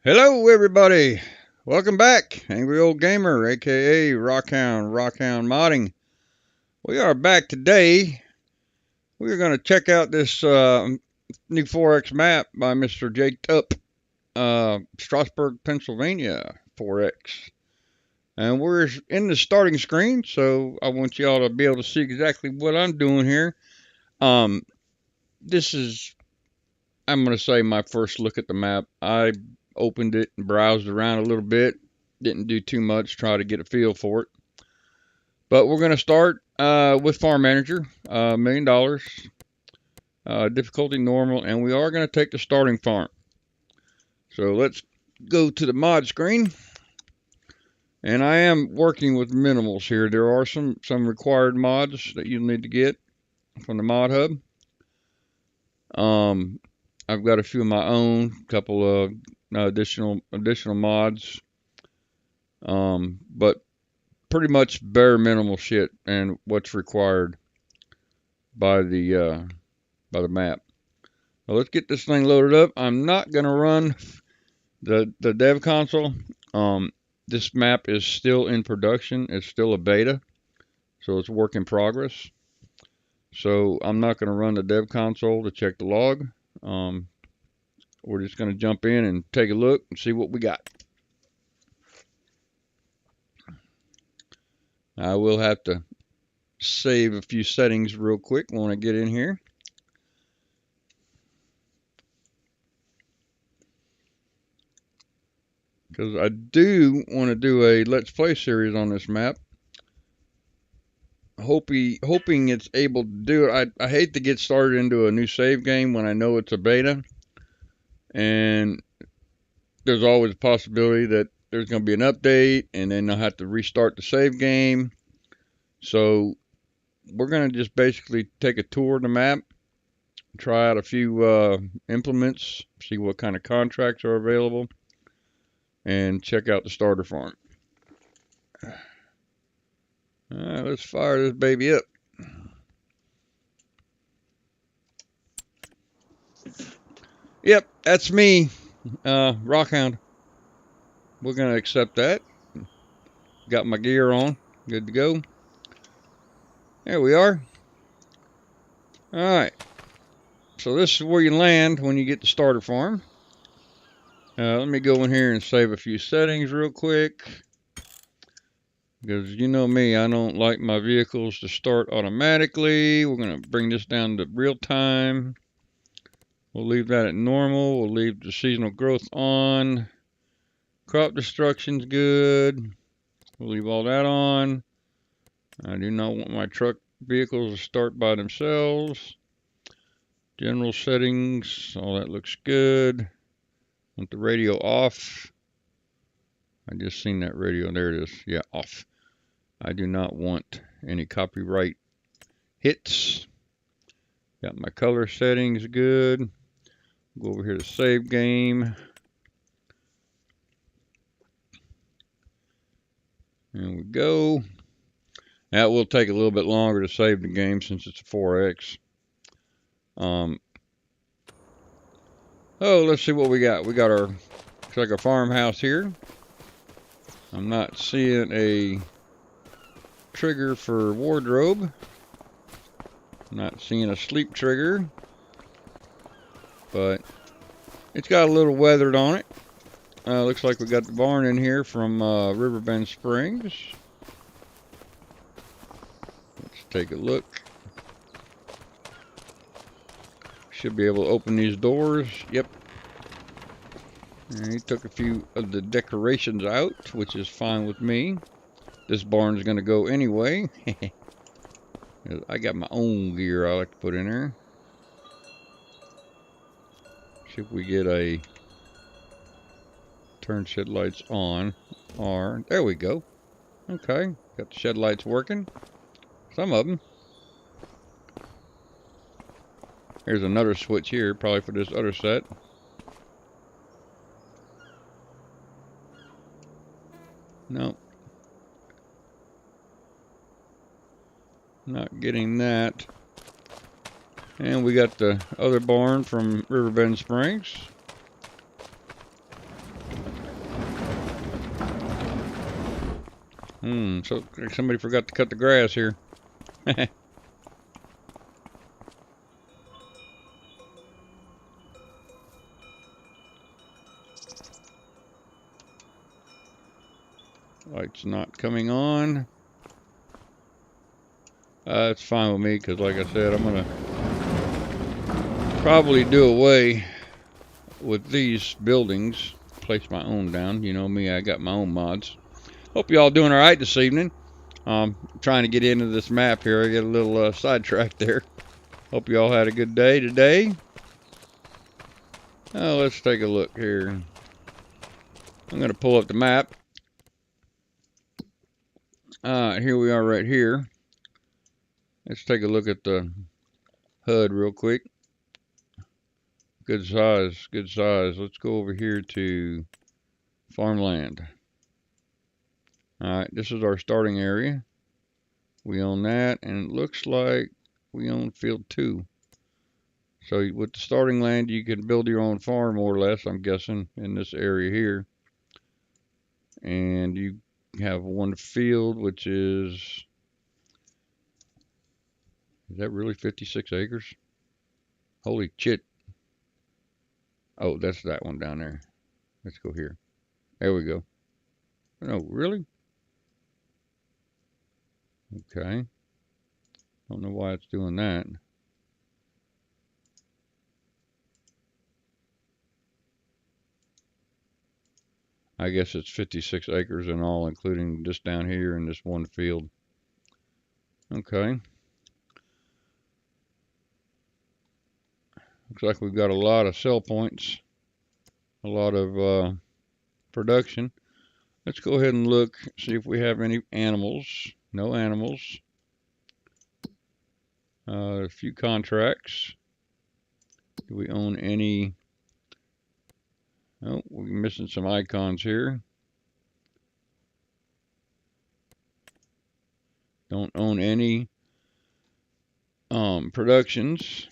Hello, everybody. Welcome back, Angry Old Gamer, aka Rockhound Modding. We are back today. We're going to check out this new 4X map by Mr Jakedup, Strasburg, Pennsylvania 4X. And we're in the starting screen, so I want y'all to be able to see exactly what I'm doing here. This is, I'm going to say, my first look at the map. I opened it and browsed around a little bit. Didn't do too much, try to get a feel for it. But we're going to start with Farm Manager, $1 million, difficulty normal, and we are going to take the starting farm. So let's go to the mod screen. And I am working with minimals here. There are some required mods that you'll need to get from the mod hub. I've got a few of my own, couple of additional mods, but pretty much bare minimal shit and what's required by the map. Well, let's get this thing loaded up. I'm not gonna run the dev console. This map is still in production. It's still a beta, so it's a work in progress. So I'm not gonna run the dev console to check the log. We're just gonna jump in and take a look and see what we got. I will have to save a few settings real quick when I get in here. Because I do want to do a Let's Play series on this map. Hoping it's able to do it. I hate to get started into a new save game when I know it's a beta. And there's always a possibility that there's going to be an update and then I'll have to restart the save game. So we're going to just basically take a tour of the map, try out a few implements, see what kind of contracts are available, and check out the starter farm. Alright, let's fire this baby up. Yep, that's me, Rockhound. We're going to accept that. Got my gear on, good to go. There we are. Alright, so this is where you land when you get the starter farm. Let me go in here and save a few settings real quick. Because you know me, I don't like my vehicles to start automatically. We're going to bring this down to real time. We'll leave that at normal. We'll leave the seasonal growth on. Crop destruction's good. We'll leave all that on. I do not want my truck vehicles to start by themselves. General settings, all that looks good. Want the radio off. I just seen that radio. There it is. Yeah, off. I do not want any copyright hits. Got my color settings good. Go over here to save game. There we go. That will take a little bit longer to save the game since it's a 4X. Oh, let's see what we got. We got our, looks like a farmhouse here. I'm not seeing a trigger for wardrobe. Not seeing a sleep trigger. But it's got a little weathered on it. Looks like we got the barn in here from Riverbend Springs. Let's take a look. Should be able to open these doors. Yep. And he took a few of the decorations out, which is fine with me. This barn's going to go anyway. I got my own gear I like to put in there. See if we get a turn shed lights on. Or there we go. Okay, got the shed lights working. Some of them. Here's another switch here, probably for this other set. Nope. Not getting that. And we got the other barn from Riverbend Springs. So somebody forgot to cut the grass here. Light's not coming on. It's fine with me because, like I said, I'm gonna probably do away with these buildings. Place my own down. You know me, I got my own mods. Hope y'all doing all right this evening. Trying to get into this map here. I get a little sidetracked there. Hope y'all had a good day today. Let's take a look here. I'm gonna pull up the map. Here we are right here. Let's take a look at the HUD real quick. Good size, good size. Let's go over here to farmland. Alright, this is our starting area. We own that, and it looks like we own field 2. So with the starting land, you can build your own farm, more or less, I'm guessing, in this area here. And you have one field, which is that really 56 acres? Holy shit. Oh, that's that one down there. Let's go here. There we go. No, really? Okay. Don't know why it's doing that. I guess it's 56 acres in all, including this down here and this one field. Okay. Looks like we've got a lot of sell points. A lot of production. Let's go ahead and look, see if we have any animals. No animals. A few contracts. Do we own any? Oh, we're missing some icons here. Don't own any productions.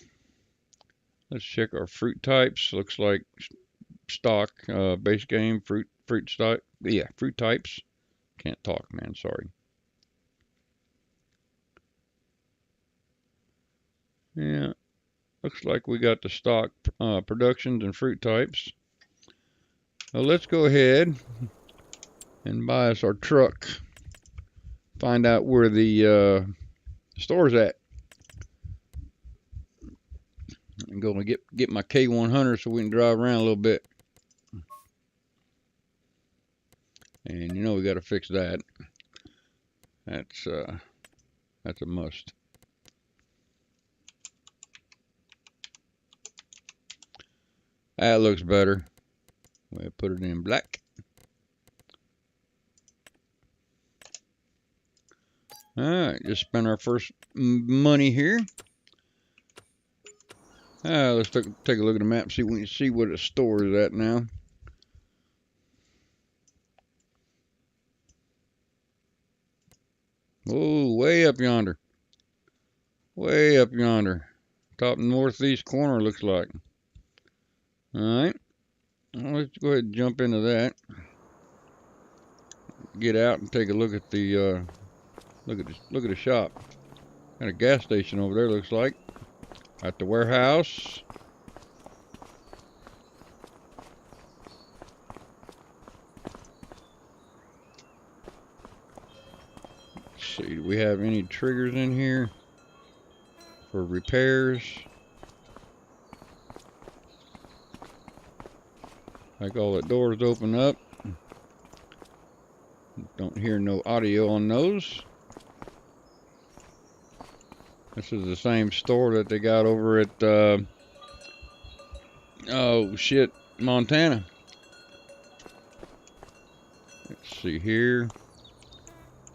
Let's check our fruit types. Looks like stock, base game, fruit stock. Yeah, fruit types. Can't talk, man, sorry. Yeah, looks like we got the stock productions and fruit types. Well, let's go ahead and buy us our truck. Find out where the store's at. I'm going to get my K100 so we can drive around a little bit. And you know we got to fix that. That's a must. That looks better. We'll put it in black. Alright, just spent our first money here. Let's take a look at the map, see we can see what the store is at now. Oh, way up yonder. Way up yonder. Top northeast corner looks like. Alright. Well, let's go ahead and jump into that. Get out and take a look at the look at the shop. Got a gas station over there, looks like. At the warehouse. Let's see, do we have any triggers in here for repairs? Like all the doors open up. Don't hear no audio on those. This is the same store that they got over at, oh shit, Montana. Let's see here.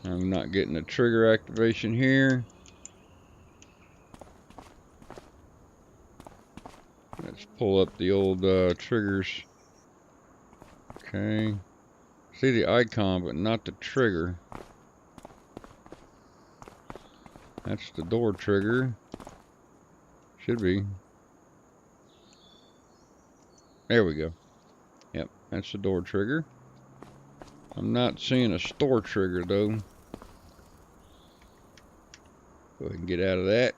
I'm not getting a trigger activation here. Let's pull up the old triggers. Okay. See the icon, but not the trigger. That's the door trigger. Should be. There we go. Yep, that's the door trigger. I'm not seeing a store trigger though. Go ahead and get out of that.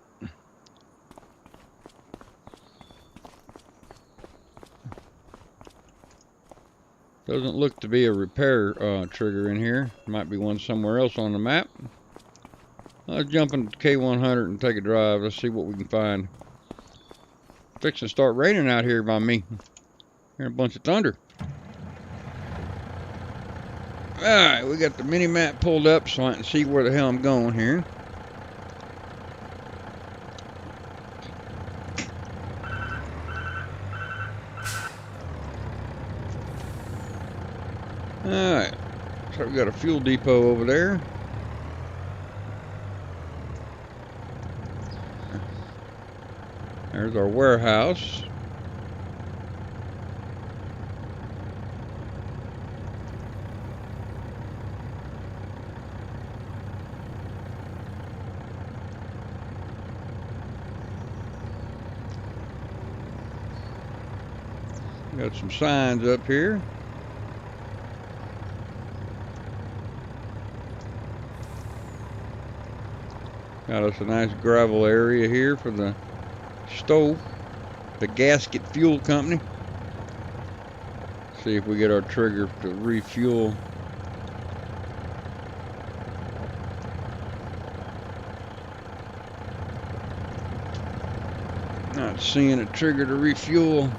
Doesn't look to be a repair trigger in here. Might be one somewhere else on the map. Let's jump into K100 and take a drive. Let's see what we can find. Fixing to start raining out here by me. Hearing a bunch of thunder. Alright, we got the mini map pulled up so I can see where the hell I'm going here. Alright, so we got a fuel depot over there. There's our warehouse. Got some signs up here. Got us a nice gravel area here for the stove, the gasket fuel company. See if we get our trigger to refuel. Not seeing a trigger to refuel.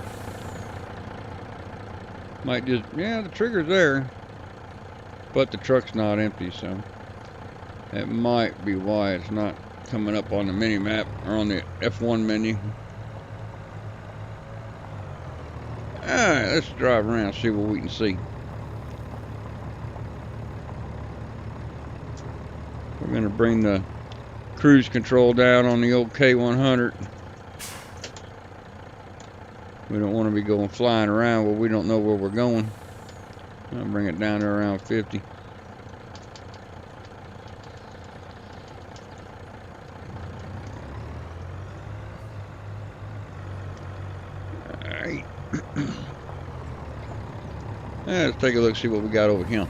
Might just, yeah, the trigger's there, but the truck's not empty, so that might be why it's not coming up on the mini map or on the F1 menu. Alright, let's drive around and see what we can see. We're going to bring the cruise control down on the old K100. We don't want to be going flying around where we don't know where we're going. I'll bring it down to around 50. Alright. Let's take a look, see what we got over here.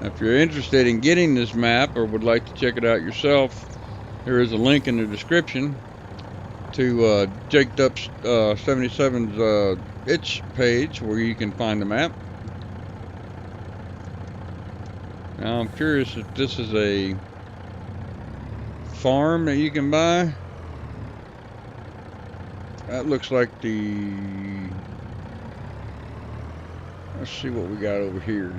If you're interested in getting this map or would like to check it out yourself, there is a link in the description to Jakedup77's itch page where you can find the map. Now I'm curious if this is a farm that you can buy. That looks like the... Let's see what we got over here.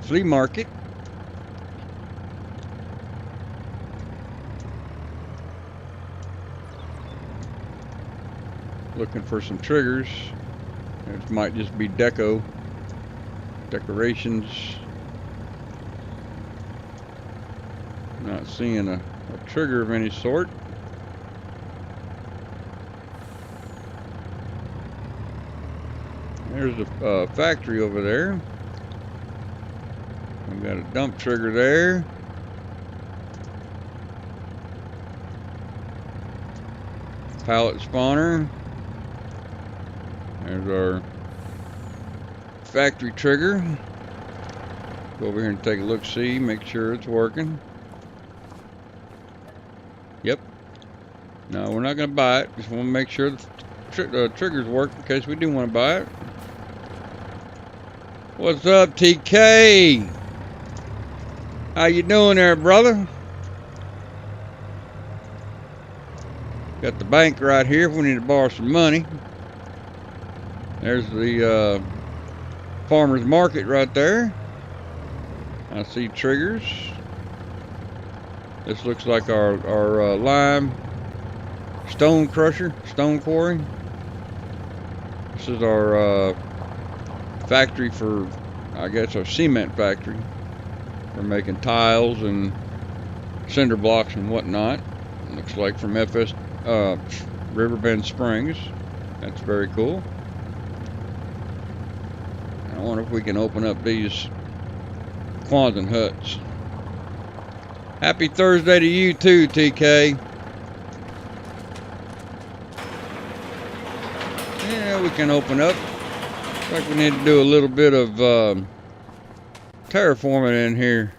Flea market. Looking for some triggers. It might just be decorations. Not seeing a trigger of any sort. There's a factory over there. We've got a dump trigger there. Pallet spawner. There's our factory trigger. Go over here and take a look, see, make sure it's working. Yep. No, we're not going to buy it. Just want to make sure the triggers work in case we do want to buy it. What's up, TK? How you doing there, brother? Got the bank right here if we need to borrow some money. There's the farmer's market right there. I see triggers. This looks like our lime stone crusher, stone quarry. This is our factory for, I guess, a cement factory. We're making tiles and cinder blocks and whatnot. Looks like from FS Riverbend Springs. That's very cool. I wonder if we can open up these Quantum huts. Happy Thursday to you too, TK. Yeah, we can open up. Looks like we need to do a little bit of terraforming in here.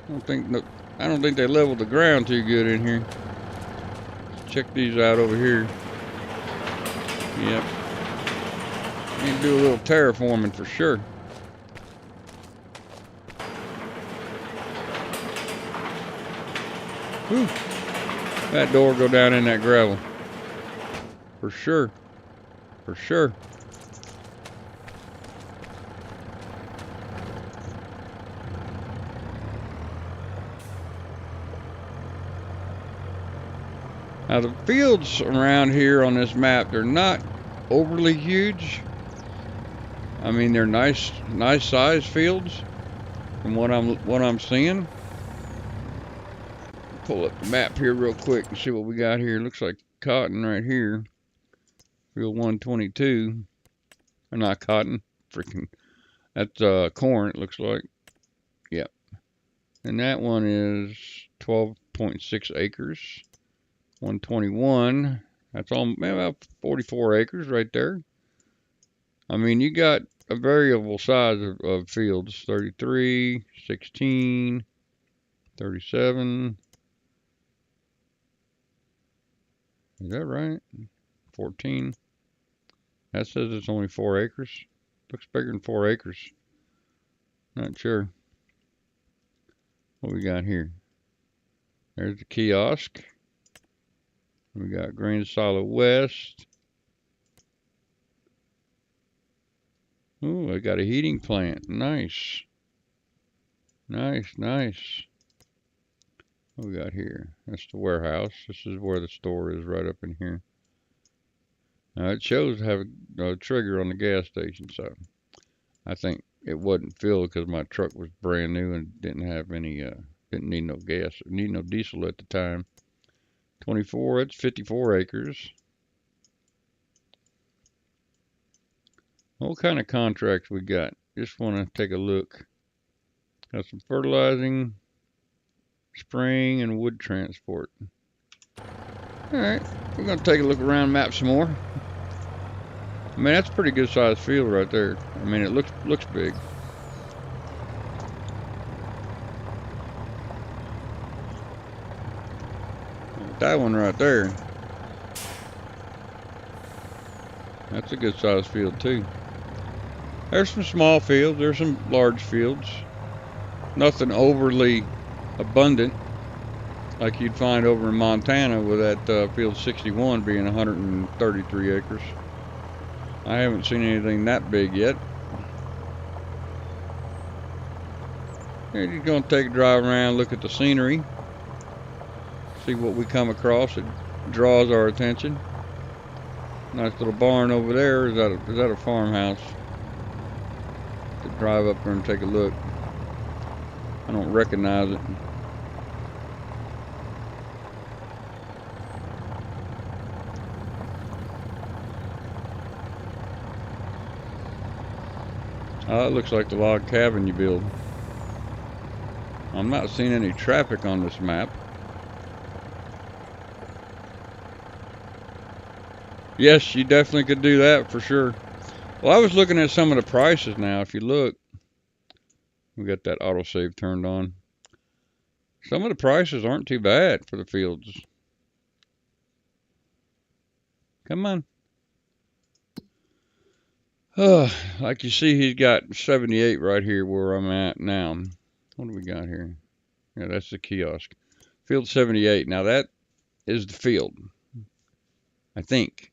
I don't think they leveled the ground too good in here. Let's check these out over here. Yep. Need to do a little terraforming for sure. Whew. That door go down in that gravel. For sure. For sure. Now the fields around here on this map, they're not overly huge. I mean, they're nice sized fields from what I'm seeing. Pull up the map here real quick and see what we got here. Looks like cotton right here. Field 122. Or not cotton, freaking. That's corn, it looks like. Yep. And that one is 12.6 acres. 121. That's all about 44 acres right there. I mean, you got a variable size of fields. 33, 16, 37. Is that right? 14. That says it's only 4 acres. Looks bigger than 4 acres. Not sure. What we got here? There's the kiosk. We got Grain Solid West. Ooh, I got a heating plant. Nice. Nice, nice. What we got here? That's the warehouse. This is where the store is, right up in here. Now it shows have a trigger on the gas station, so I think it wasn't filled because my truck was brand new and didn't have any, didn't need no gas, need no diesel at the time. 24, it's 54 acres. What kind of contracts we got? Just want to take a look. Got some fertilizing, spraying, and wood transport. Alright, we're going to take a look around, map some more. I mean, that's a pretty good sized field right there. I mean, it looks big. That one right there. That's a good sized field too. There's some small fields, there's some large fields. Nothing overly abundant like you'd find over in Montana with that field 61 being 133 acres. I haven't seen anything that big yet. We're just going to take a drive around, look at the scenery, see what we come across. It draws our attention. Nice little barn over there. Is that a farmhouse? To drive up there and take a look. I don't recognize it. It looks like the log cabin you build. I'm not seeing any traffic on this map. Yes, you definitely could do that for sure. Well, I was looking at some of the prices now. If you look, we got that autosave turned on. Some of the prices aren't too bad for the fields. Come on. Like you see, he's got 78 right here where I'm at now. What do we got here? Yeah, that's the kiosk. Field 78. Now that is the field, I think.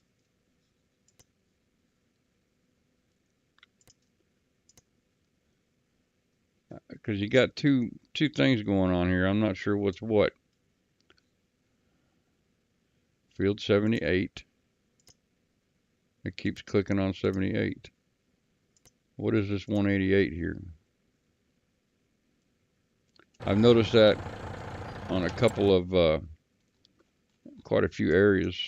Because you got two things going on here. I'm not sure what's what. Field 78. It keeps clicking on 78. What is this 188 here? I've noticed that on a couple of, quite a few areas.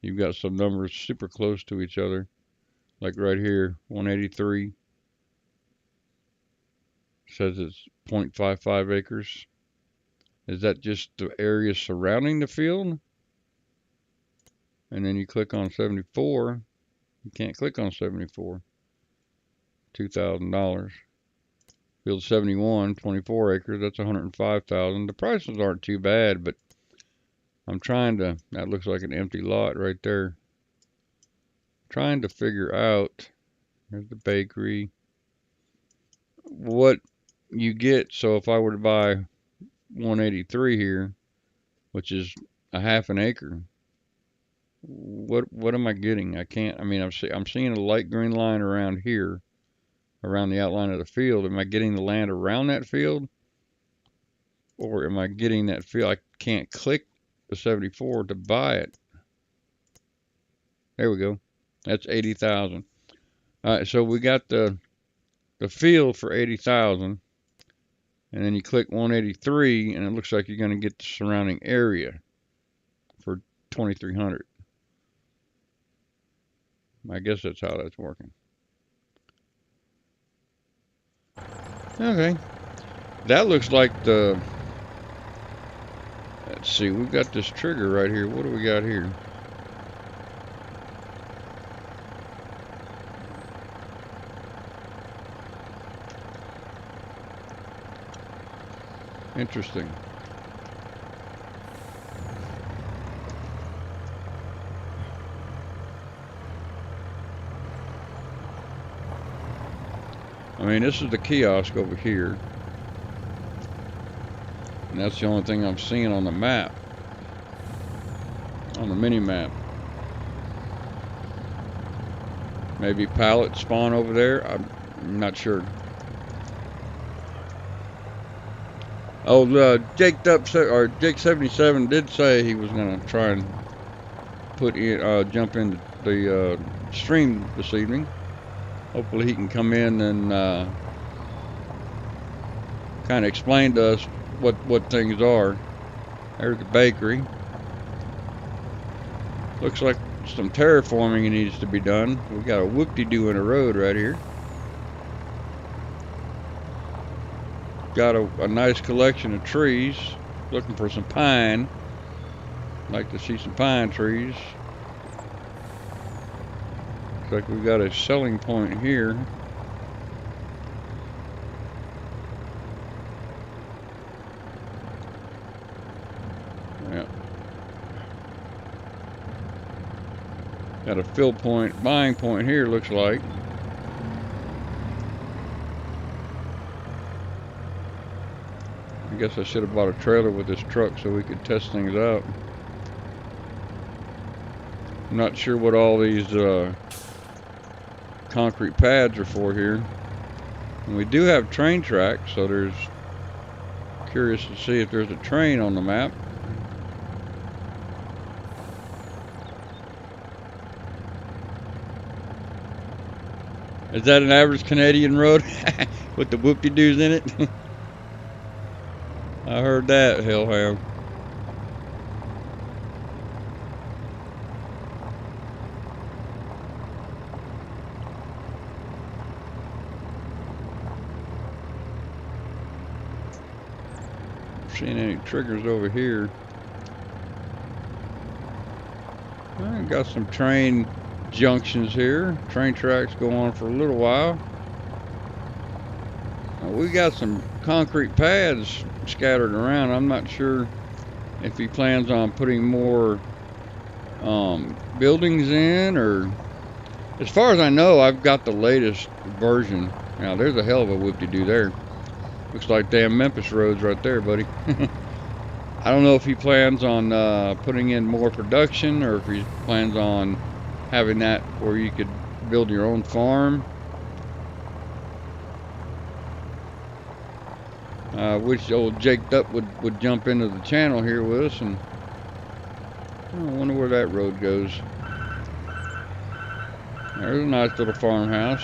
You've got some numbers super close to each other. Like right here, 183. Says it's 0.55 acres. Is that just the area surrounding the field? And then you click on 74. You can't click on 74. $2,000. Field 71, 24 acres. That's 105,000. The prices aren't too bad, but I'm trying to. That looks like an empty lot right there. Trying to figure out. There's the bakery. What you get. So if I were to buy 183 here, which is a half an acre, what am I getting? I can't. I mean, I'm seeing a light green line around here, around the outline of the field. Am I getting the land around that field, or am I getting that field? I can't click the 74 to buy it. There we go. That's 80,000. All right, so we got the field for 80,000, and then you click 183, and it looks like you're going to get the surrounding area for 2,300. I guess that's how that's working. Okay, that looks like the. Let's see, we've got this trigger right here. What do we got here? Interesting. I mean, this is the kiosk over here. And that's the only thing I'm seeing on the map. On the mini map. Maybe pallet spawn over there. I'm not sure. Oh, Jakedup77 did say he was gonna try and put in, jump into the stream this evening. Hopefully he can come in and kind of explain to us what things are. There's the bakery. Looks like some terraforming needs to be done. We got a whoop-de-doo in the road right here. Got a nice collection of trees. Looking for some pine. Like to see some pine trees. Looks like we've got a selling point here. Yeah. Got a fill point, buying point here, looks like. I guess I should have bought a trailer with this truck so we could test things out. I'm not sure what all these concrete pads are for here. And we do have train tracks, so there's curious to see if there's a train on the map. Is that an average Canadian road with the whoop-de-doos in it? I heard that, hellhound. Seeing any triggers over here. I got some train junctions here. Train tracks go on for a little while. We got some concrete pads scattered around. I'm not sure if he plans on putting more buildings in, or as far as I know, I've got the latest version. Now there's a hell of a whoop-de-doo there. Looks like damn Memphis roads right there, buddy. I don't know if he plans on putting in more production, or if he plans on having that where you could build your own farm. I wish old Jakedup would jump into the channel here with us, and I wonder where that road goes. There's a nice little farmhouse.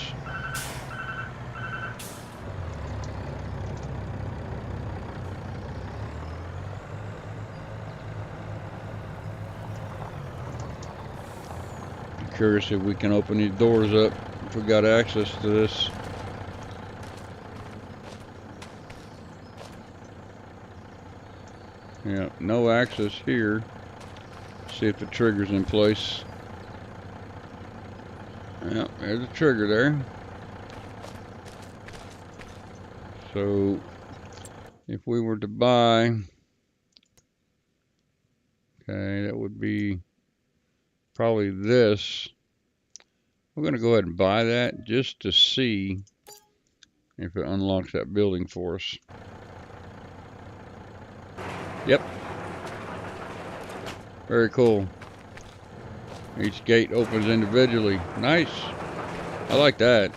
I'm curious if we can open these doors up, if we got access to this. Yeah, no access here. See if the trigger's in place. Yeah, there's a trigger there. So if we were to buy, okay, that would be probably this. We're going to go ahead and buy that just to see if it unlocks that building for us. Yep. Very cool. Each gate opens individually. Nice. I like that.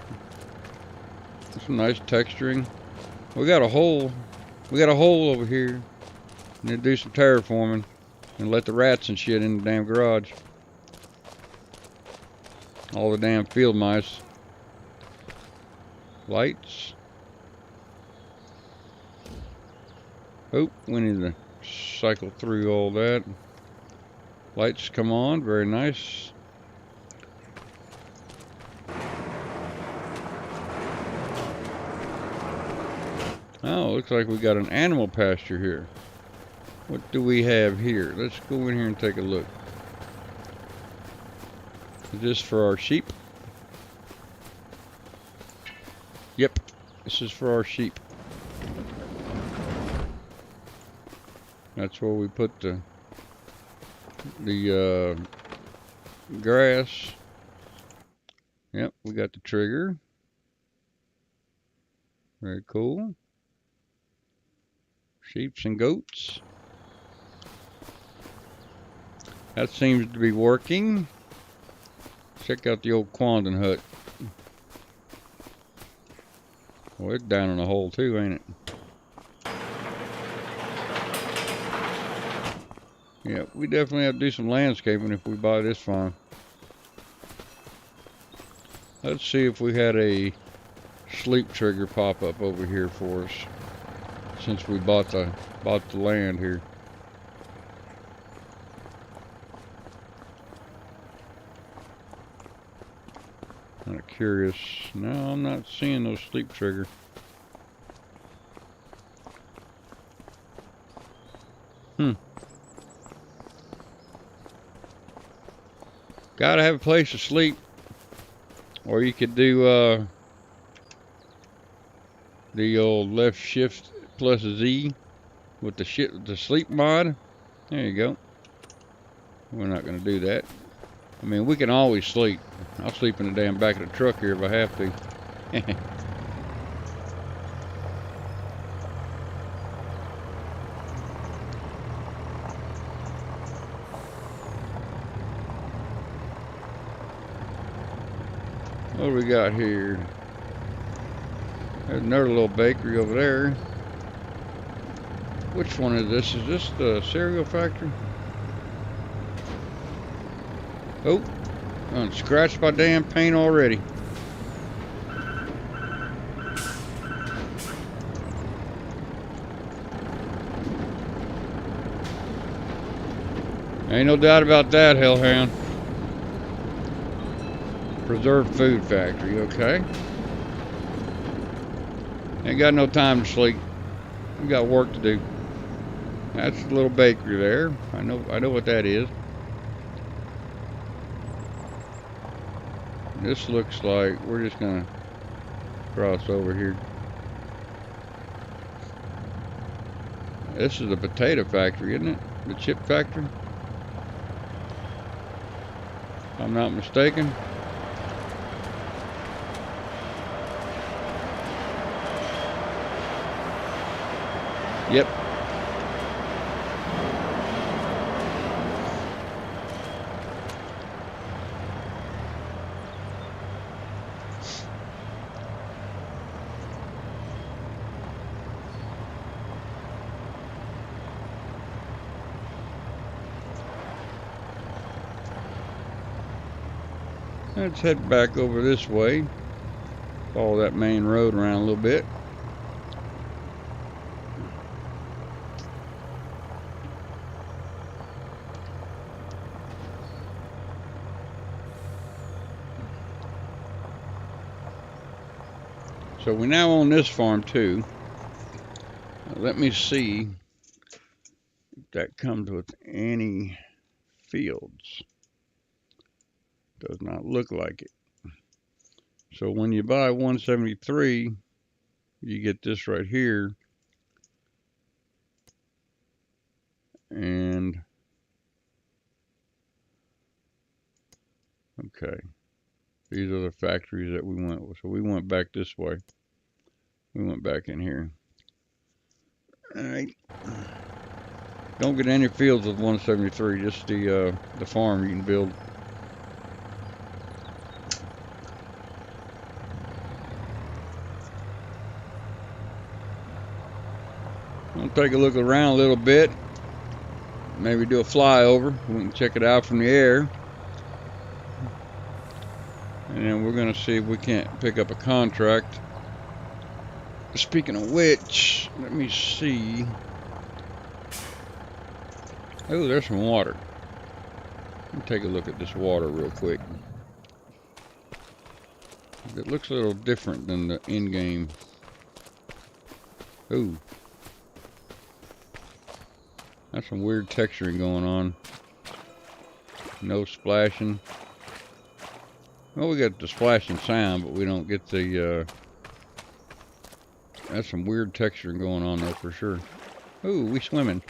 Some nice texturing. We got a hole. We got a hole over here. Need to do some terraforming and let the rats and shit in the damn garage. All the damn field mice. Lights. Oh, we need to cycle through all that. Lights come on, very nice. Oh, looks like we got an animal pasture here. What do we have here? Let's go in here and take a look. Is this for our sheep? Yep, this is for our sheep. That's where we put the grass. Yep, we got the trigger. Very cool. Sheeps and goats. That seems to be working. Check out the old Quandon hut. Well, it's down in a hole too, ain't it? Yeah, we definitely have to do some landscaping if we buy this farm. Let's see if we had a sleep trigger pop up over here for us since we bought the land here. Kind of curious. No, I'm not seeing no sleep trigger. Gotta have a place to sleep. Or you could do the old left shift plus Z with the sleep mod. There you go. We're not gonna do that. I mean, we can always sleep. I'll sleep in the damn back of the truck here if I have to. What do we got here? There's another little bakery over there. Which one is this? Is this the cereal factory? Oh, I'm scratched my damn paint already. Ain't no doubt about that, hellhound. Preserved food factory, okay. Ain't got no time to sleep. We got work to do. That's the little bakery there. I know what that is. This looks like we're just gonna cross over here. This is the potato factory, isn't it? The chip factory? If I'm not mistaken. Yep. Let's head back over this way. Follow that main road around a little bit. So we now own this farm too. Let me see if that comes with any fields. Does not look like it. So when you buy 173, you get this right here. And okay, these are the factories that we went with. So we went back this way. We went back in here. All right. Don't get any fields with 173, just the farm you can build. I'll take a look around a little bit. Maybe do a flyover. We can check it out from the air. And then we're going to see if we can't pick up a contract. Speaking of which, let me see. Oh, there's some water. Let me take a look at this water real quick. It looks a little different than the in-game. Ooh. That's some weird texturing going on. No splashing. Well, we got the splashing sound, but we don't get the, that's some weird texturing going on there for sure. Ooh, we swimming.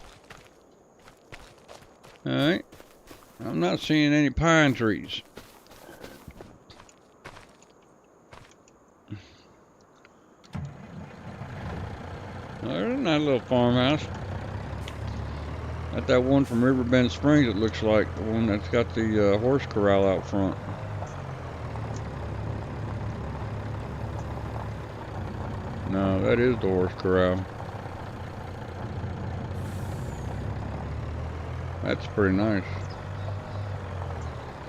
Alright. I'm not seeing any pine trees. Well, there's a nice little farmhouse. Got that one from Riverbend Springs, it looks like. The one that's got the horse corral out front. No, that is the horse corral. That's pretty nice.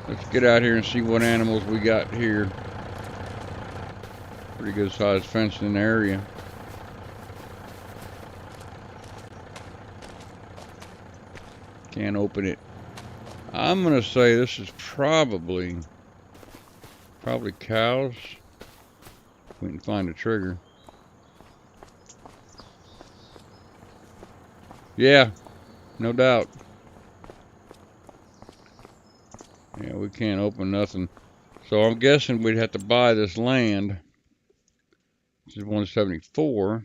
Let's get out here and see what animals we got here. Pretty good sized fenced in area. Can't open it. I'm gonna say this is probably cows. We can find a trigger. Yeah, no doubt. Yeah, we can't open nothing. So I'm guessing we'd have to buy this land. This is 174.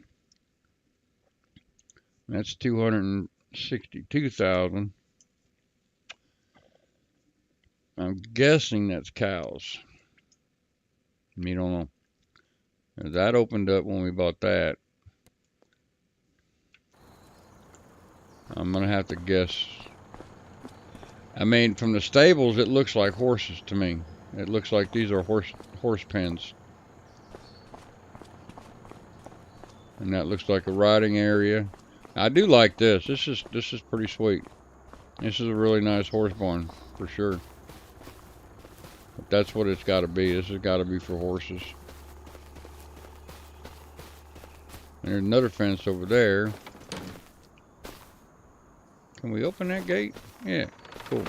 That's 262,000. I'm guessing that's cows. You don't know. That opened up when we bought that. I'm gonna have to guess. I mean, from the stables, it looks like horses to me. It looks like these are horse pens. And that looks like a riding area. I do like this. This is pretty sweet. This is a really nice horse barn for sure. But that's what it's got to be. This has got to be for horses. And there's another fence over there. Can we open that gate? Yeah, cool.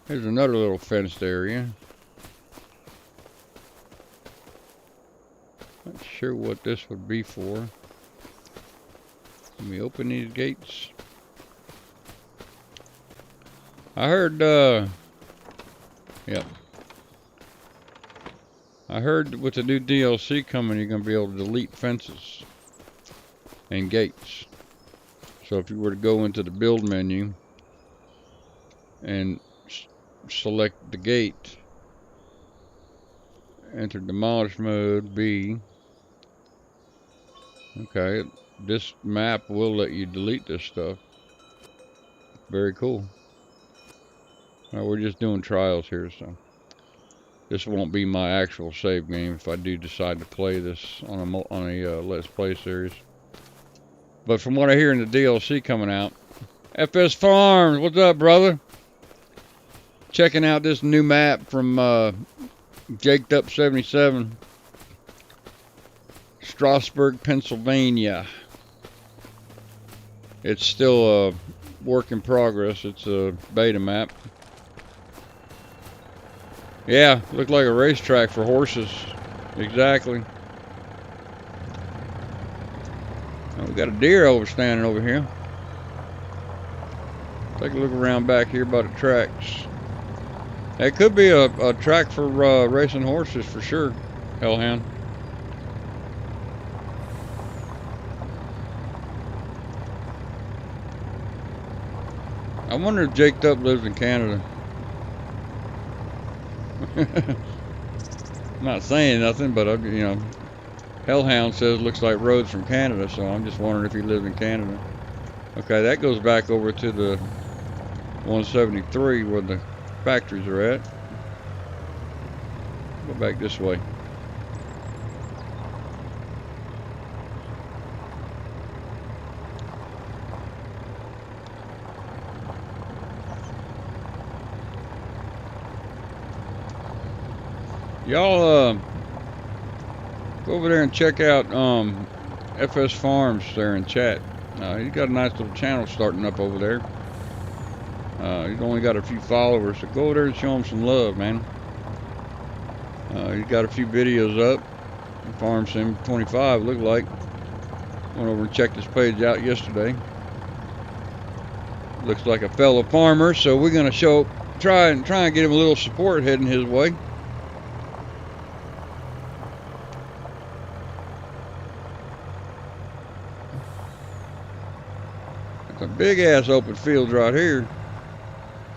There's another little fenced area. Not sure what this would be for. Can we open these gates? I heard, yep. I heard with the new DLC coming, you're going to be able to delete fences and gates. So if you were to go into the build menu and select the gate, enter demolish mode B. Okay, this map will let you delete this stuff. Very cool. Well, we're just doing trials here, so this won't be my actual save game if I do decide to play this on a Let's Play series. But from what I hear in the DLC coming out, FS Farms, what's up, brother? Checking out this new map from Jakedup77, Strasburg, Pennsylvania. It's still a work in progress. It's a beta map. Yeah, looked like a racetrack for horses. Exactly. Oh, we got a deer standing over here. Take a look around back here by the tracks. It could be a track for racing horses for sure, Hellhound. I wonder if Jakedup lives in Canada. I'm not saying nothing, but you know, Hellhound says looks like roads from Canada, so I'm just wondering if he lives in Canada. Okay, that goes back over to the 173 where the factories are at. Go back this way. Y'all go over there and check out FS Farms there in chat. He's got a nice little channel starting up over there. He's only got a few followers, so go over there and show him some love, man. He's got a few videos up. FS25 looked like. Went over and checked his page out yesterday. Looks like a fellow farmer, so we're gonna try and get him a little support heading his way. It's a big ass open fields right here.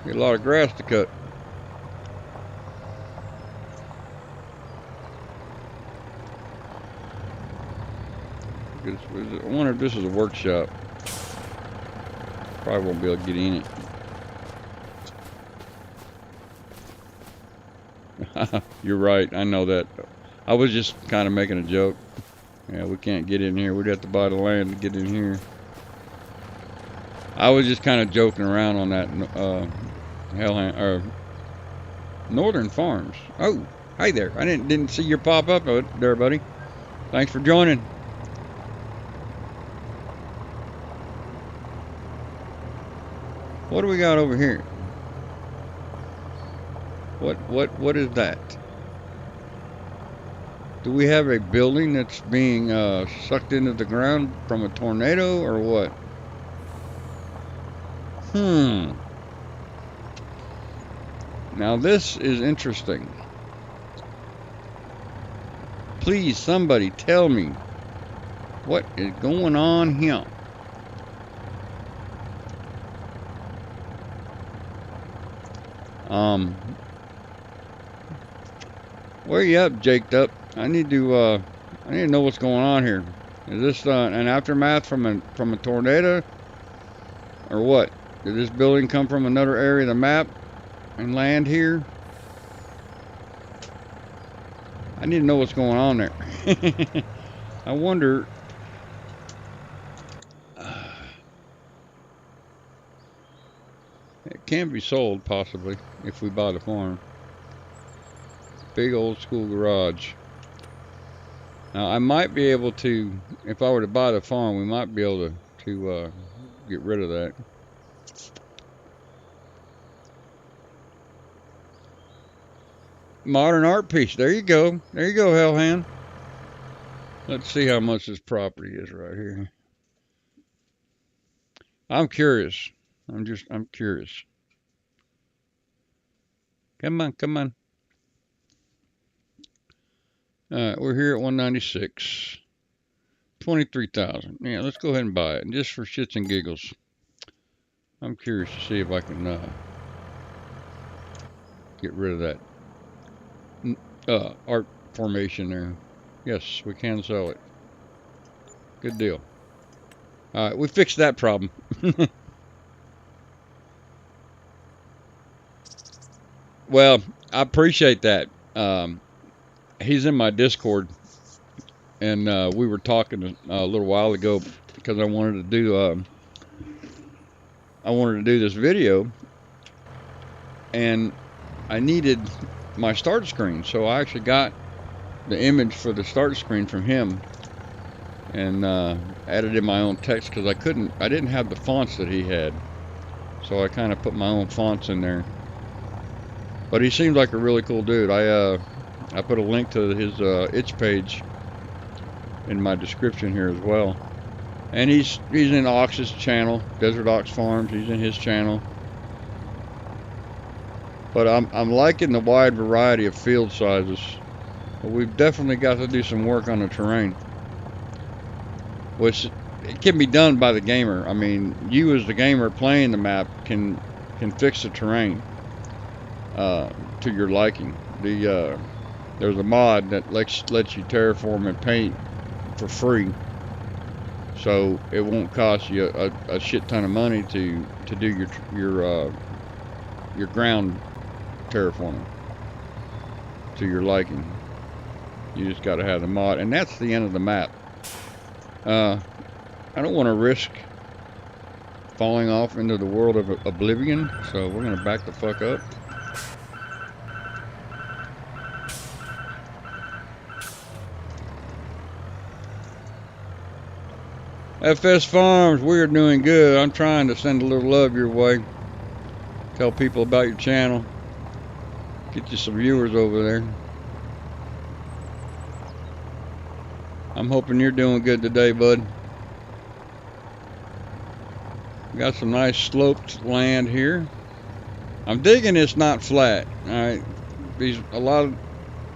Get a lot of grass to cut. I wonder if this is a workshop. Probably won't be able to get in it. You're right, I know that. I was just kind of making a joke. Yeah, we can't get in here. We'd have to buy the land to get in here. I was just kind of joking around on that Hellhound or Northern Farms. Oh, hey there. I didn't see your pop up there, buddy. Thanks for joining. What do we got over here? What is that? Do we have a building that's being sucked into the ground from a tornado or what? Now this is interesting. Please, somebody tell me what is going on here. Where you up, Jakedup? I need to know what's going on here. Is this an aftermath from a tornado, or what? Did this building come from another area of the map and land here? I need to know what's going on there. I wonder. It can be sold, possibly, if we buy the farm. Big old school garage. Now, I might be able to, if I were to buy the farm, we might be able to get rid of that. Modern art piece. There you go. There you go, Hellhound. Let's see how much this property is right here. I'm curious. I'm curious. Come on, come on. Alright, we're here at 196. 23,000. Yeah, let's go ahead and buy it. And just for shits and giggles. I'm curious to see if I can get rid of that art formation there. Yes, we can sell it. Good deal. Alright, we fixed that problem. Well, I appreciate that. He's in my Discord, and we were talking a little while ago because I wanted to do this video, and I needed my start screen, so I actually got the image for the start screen from him and added in my own text because I didn't have the fonts that he had, so I kind of put my own fonts in there. But he seems like a really cool dude. I put a link to his itch page in my description here as well. And he's in Ox's channel, DesertOx Farms. He's in his channel. But I'm liking the wide variety of field sizes. But we've definitely got to do some work on the terrain, which it can be done by the gamer. I mean, you as the gamer playing the map can fix the terrain to your liking. There's a mod that lets you terraform and paint for free, so it won't cost you a shit ton of money to do your ground terraforming to your liking. You just got to have the mod, and that's the end of the map. I don't want to risk falling off into the world of oblivion, so we're gonna back the fuck up. FS Farms, we are doing good. I'm trying to send a little love your way. Tell people about your channel. Get you some viewers over there. I'm hoping you're doing good today, bud. Got some nice sloped land here. I'm digging it's not flat. All right, a lot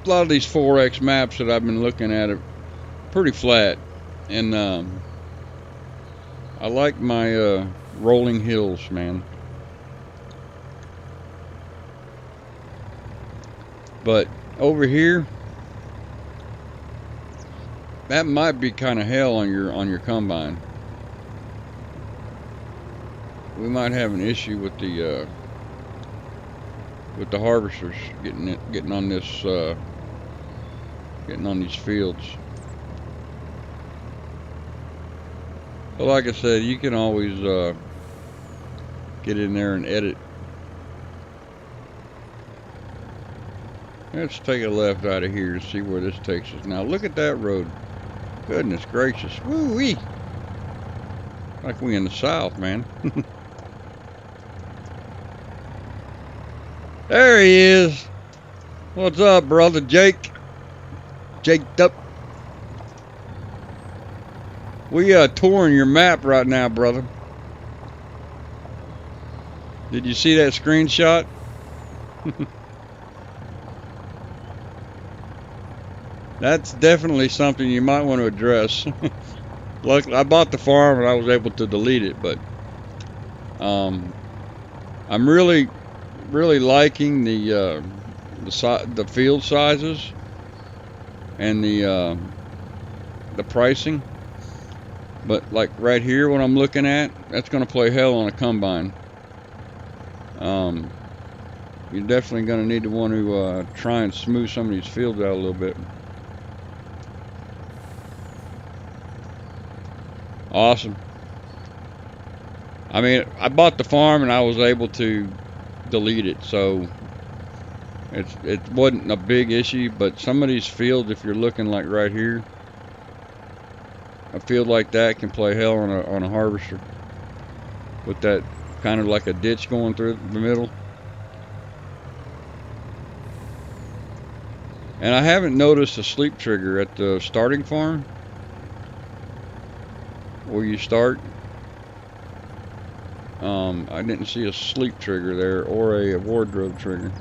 of these 4X maps that I've been looking at are pretty flat, and I like my rolling hills, man. But over here, that might be kind of hell on your combine. We might have an issue with the harvesters getting on this getting on these fields. But like I said, you can always get in there and edit. Let's take a left out of here to see where this takes us. Now look at that road. Goodness gracious. Woo-wee. Like we in the South, man. There he is. What's up, brother Jake? Jakedup. We touring your map right now, brother. Did you see that screenshot? That's definitely something you might want to address. Luckily, I bought the farm and I was able to delete it, but I'm really liking the field sizes and the pricing. But like right here, what I'm looking at, that's going to play hell on a combine. You're definitely going to need to want to try and smooth some of these fields out a little bit. Awesome. I mean, I bought the farm and I was able to delete it, so it wasn't a big issue. But some of these fields, if you're looking like right here, a field like that can play hell on a harvester with that kind of like a ditch going through the middle. And I haven't noticed a sleep trigger at the starting farm where you start. I didn't see a sleep trigger there or a wardrobe trigger.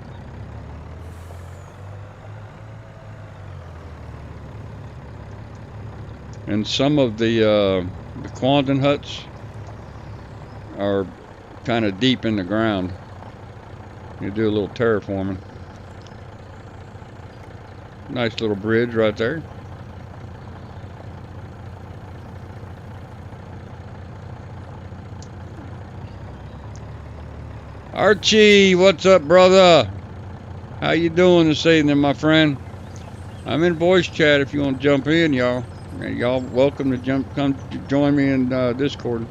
And some of the Quantum huts are kind of deep in the ground. You do a little terraforming. Nice little bridge right there. Archie, what's up, brother? How you doing this evening, my friend? I'm in voice chat if you want to jump in, y'all. Y'all welcome to come join me in Discord.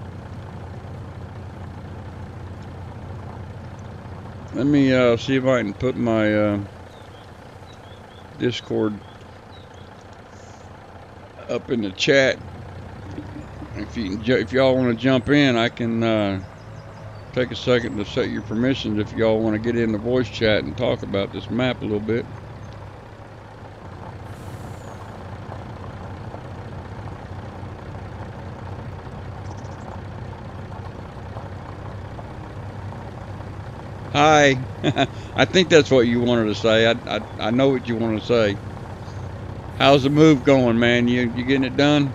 Let me see if I can put my Discord up in the chat. If y'all want to jump in, I can take a second to set your permissions if y'all want to get in the voice chat and talk about this map a little bit. Hi. I think that's what you wanted to say. I know what you want to say. How's the move going, man? You getting it done?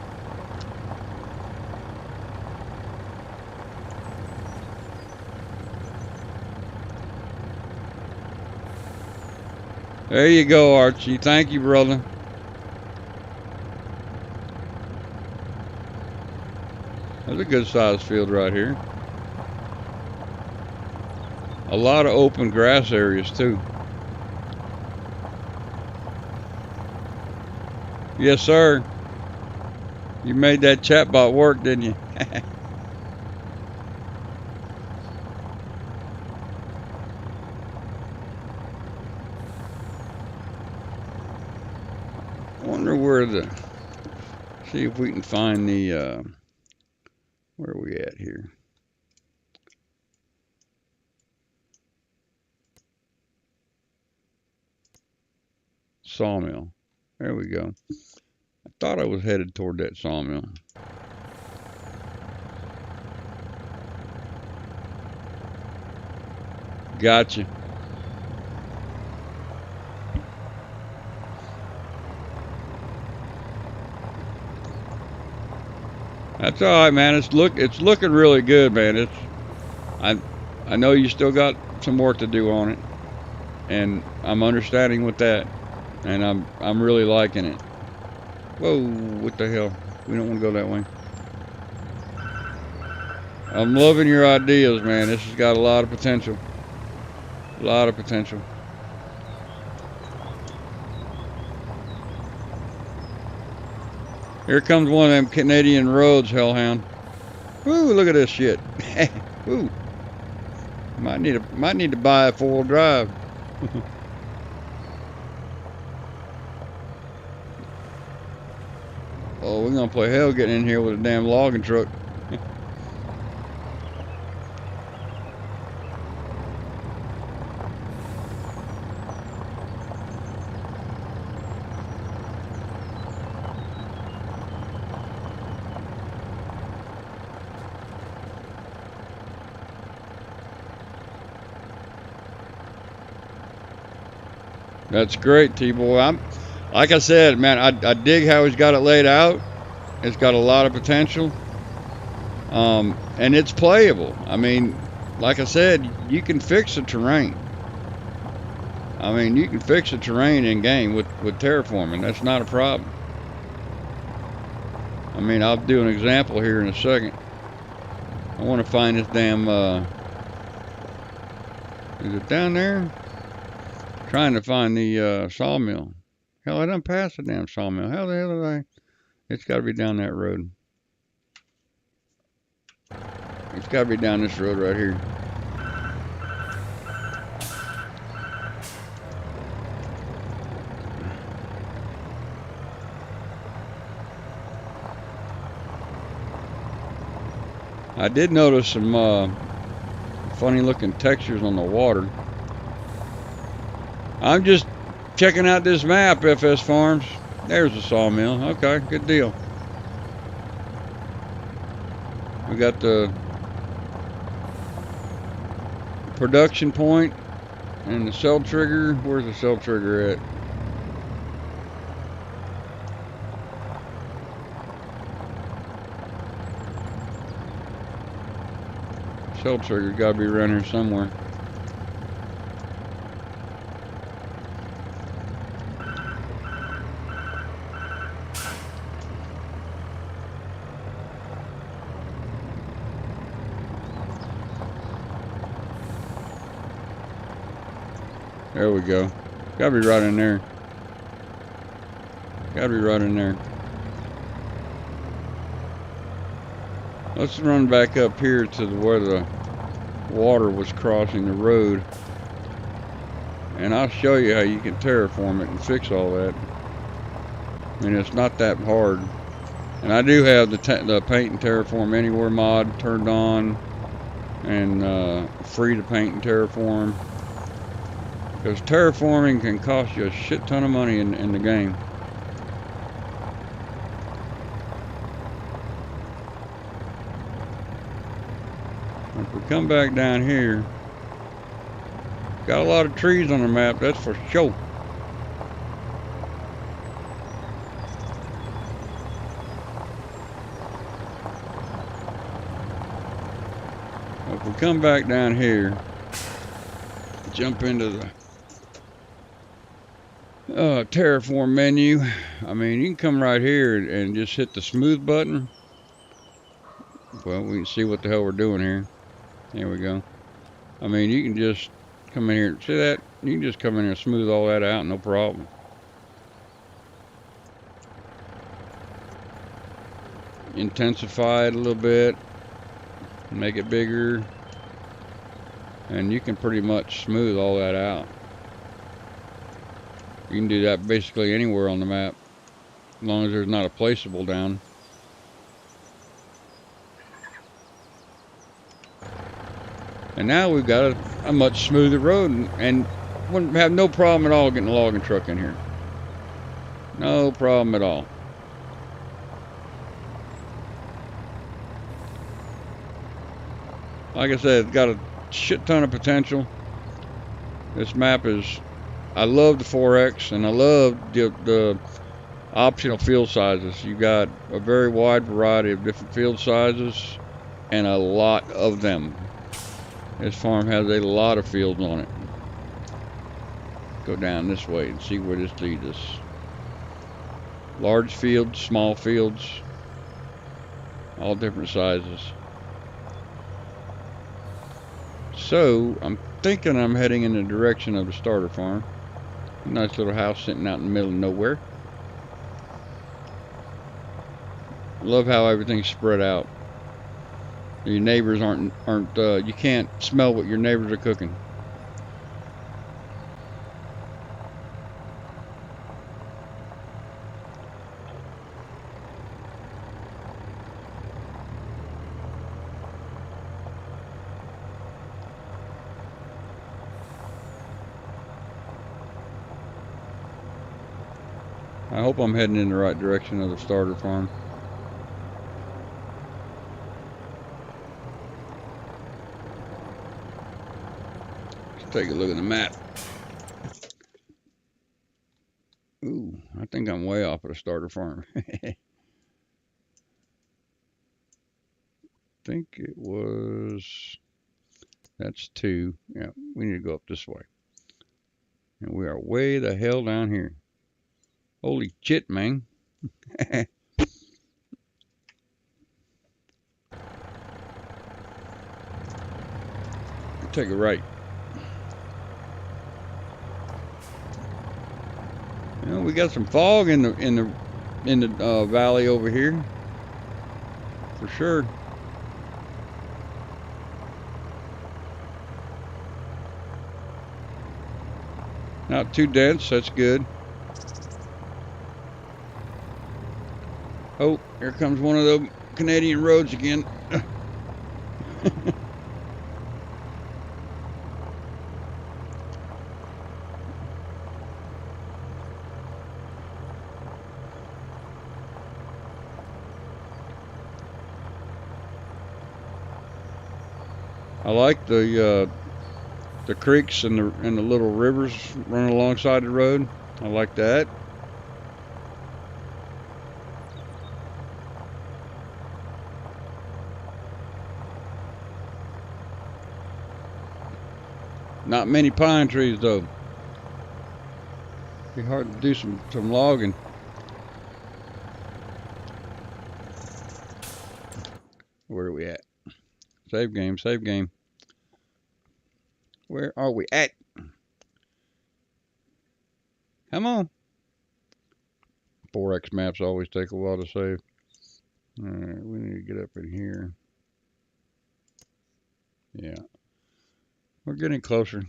There you go, Archie. Thank you, brother. That's a good sized field right here. A lot of open grass areas too. Yes, sir. You made that chatbot work, didn't you? I wonder where the, see if we can find the, where are we at here? Sawmill. There we go. I thought I was headed toward that sawmill. Gotcha. That's all right, man. It's looking really good, man. I know you still got some work to do on it, and I'm understanding with that, and I'm really liking it. Whoa, what the hell? We don't want to go that way. I'm loving your ideas, man. This has got a lot of potential. A lot of potential. Here comes one of them Canadian roads, hellhound. Woo, look at this shit. Woo. Might need to buy a 4-wheel drive. Oh, we're gonna play hell getting in here with a damn logging truck. That's great, T-Boy. Like I said, man, I dig how he's got it laid out. It's got a lot of potential. And it's playable. I mean, like I said, you can fix the terrain. I mean, you can fix the terrain in game with terraforming. That's not a problem. I mean, I'll do an example here in a second. I want to find this damn, is it down there? Trying to find the sawmill. Hell, I done passed the damn sawmill. How the hell did I? It's got to be down that road. It's got to be down this road right here. I did notice some funny looking textures on the water. I'm just checking out this map, FS Farms. There's a sawmill. Okay, good deal. We got the production point and the cell trigger. Where's the cell trigger at? Cell trigger got to be around here somewhere. There we go. Gotta be right in there. Gotta be right in there. Let's run back up here to where the water was crossing the road. And I'll show you how you can terraform it and fix all that. I mean, it's not that hard. And I do have the paint and terraform anywhere mod turned on. And free to paint and terraform. Because terraforming can cost you a shit ton of money in the game. If we come back down here, Got a lot of trees on the map, that's for sure. If we come back down here, jump into the terraform menu. I mean, you can come right here and just hit the smooth button. Well, we can see what the hell we're doing here. There we go. I mean, you can just come in here. See that? You can just come in here and smooth all that out, no problem. Intensify it a little bit. Make it bigger. And you can pretty much smooth all that out. You can do that basically anywhere on the map, as long as there's not a placeable down. And now we've got a much smoother road, and wouldn't have no problem at all getting a logging truck in here. No problem at all. Like I said, it's got a shit ton of potential. This map is, I love the 4X, and I love the optional field sizes. You got a very wide variety of different field sizes, and a lot of them. This farm has a lot of fields on it. Go down this way and see where this leads us. Large fields, small fields, all different sizes. So I'm thinking I'm heading in the direction of the starter farm. Nice little house sitting out in the middle of nowhere. Love how everything's spread out. Your neighbors aren't you can't smell what your neighbors are cooking. I hope I'm heading in the right direction of the starter farm. Let's take a look at the map. Ooh, I think I'm way off of the starter farm. I think it was, that's 2. Yeah, we need to go up this way. And we are way the hell down here. Holy shit, man. Take a right. You know, we got some fog in the valley over here, for sure. Not too dense, that's good. Oh, here comes one of the Canadian roads again. I like the creeks and the little rivers running alongside the road. I like that. Not many pine trees though. Be hard to do some logging. Where are we at? Save game, save game. Where are we at? Come on. 4X maps always take a while to save. Alright, we need to get up in here. Yeah. We're getting closer.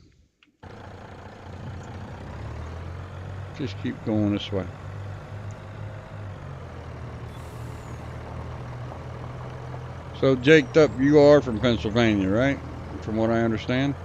Just keep going this way. So, Jakedup, you are from Pennsylvania, right? From what I understand.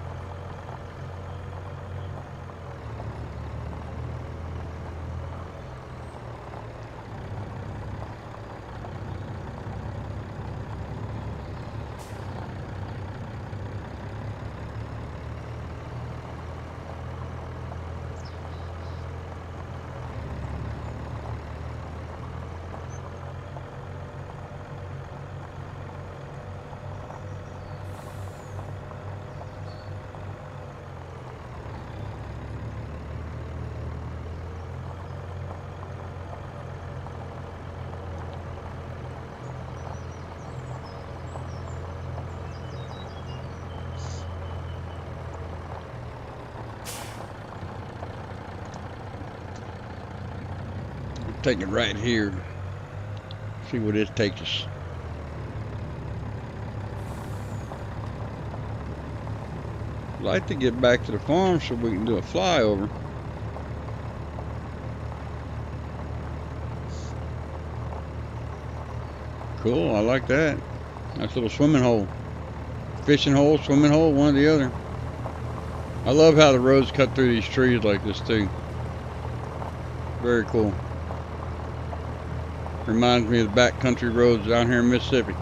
take it right here. See where this takes us. I'd like to get back to the farm so we can do a flyover. Cool, I like that. Nice little swimming hole. Fishing hole, swimming hole, one or the other. I love how the roads cut through these trees like this too. Very cool. Reminds me of the backcountry roads down here in Mississippi.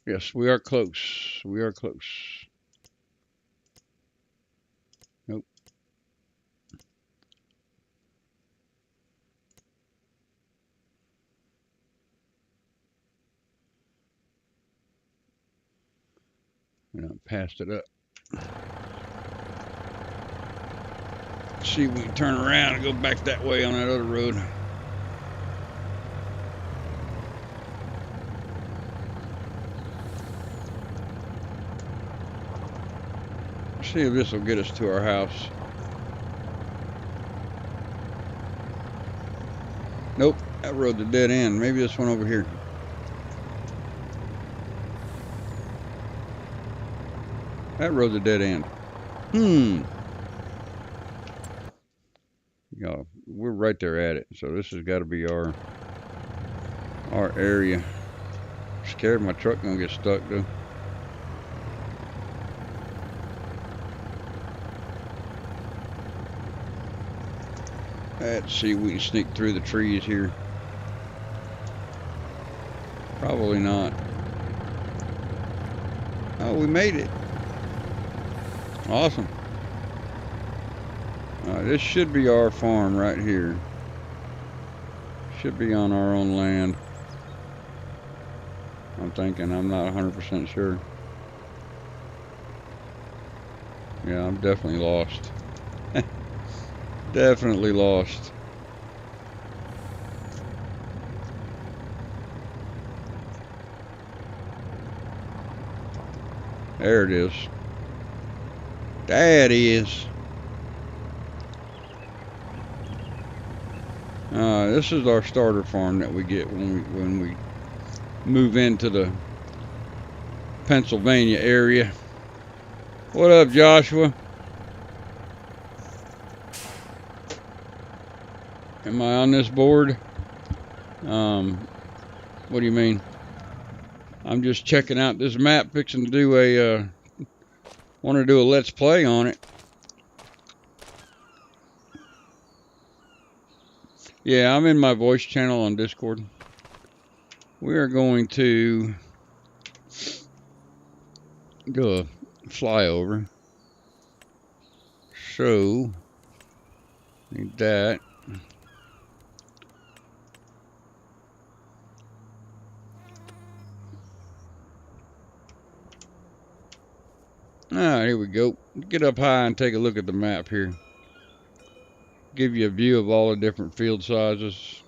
Yes, we are close. We are close. Nope. And I passed it up. See if we can turn around and go back that way on that other road. See if this will get us to our house. Nope, that road's a dead end. Maybe this one over here. That road's a dead end. Yeah, we're right there at it. So this has got to be our area. Scared my truck gonna get stuck though. Let's see if we can sneak through the trees here. Probably not. Oh, we made it. Awesome. This should be our farm right here. Should be on our own land. I'm thinking, I'm not 100% sure. Yeah, I'm definitely lost. Definitely lost. There it is. That is. This is our starter farm that we get when we move into the Pennsylvania area. What up, Joshua? Am I on this board? What do you mean? I'm just checking out this map, fixing to do a, want to do a let's play on it. Yeah, I'm in my voice channel on Discord. We are going to do a flyover. So, need that. Here we go. Get up high and take a look at the map here. Give you a view of all the different field sizes,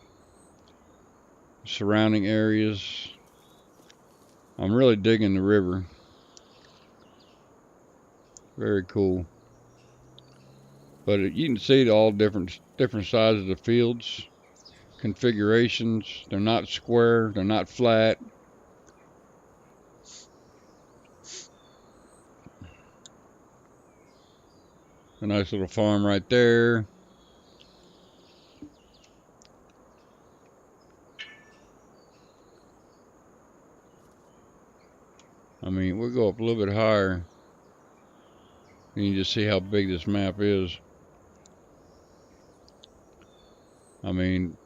surrounding areas. I'm really digging the river. Very cool. But you can see all different sizes of fields, configurations. They're not square, they're not flat. A nice little farm right there. I mean, we'll go up a little bit higher. And you just see how big this map is. I mean,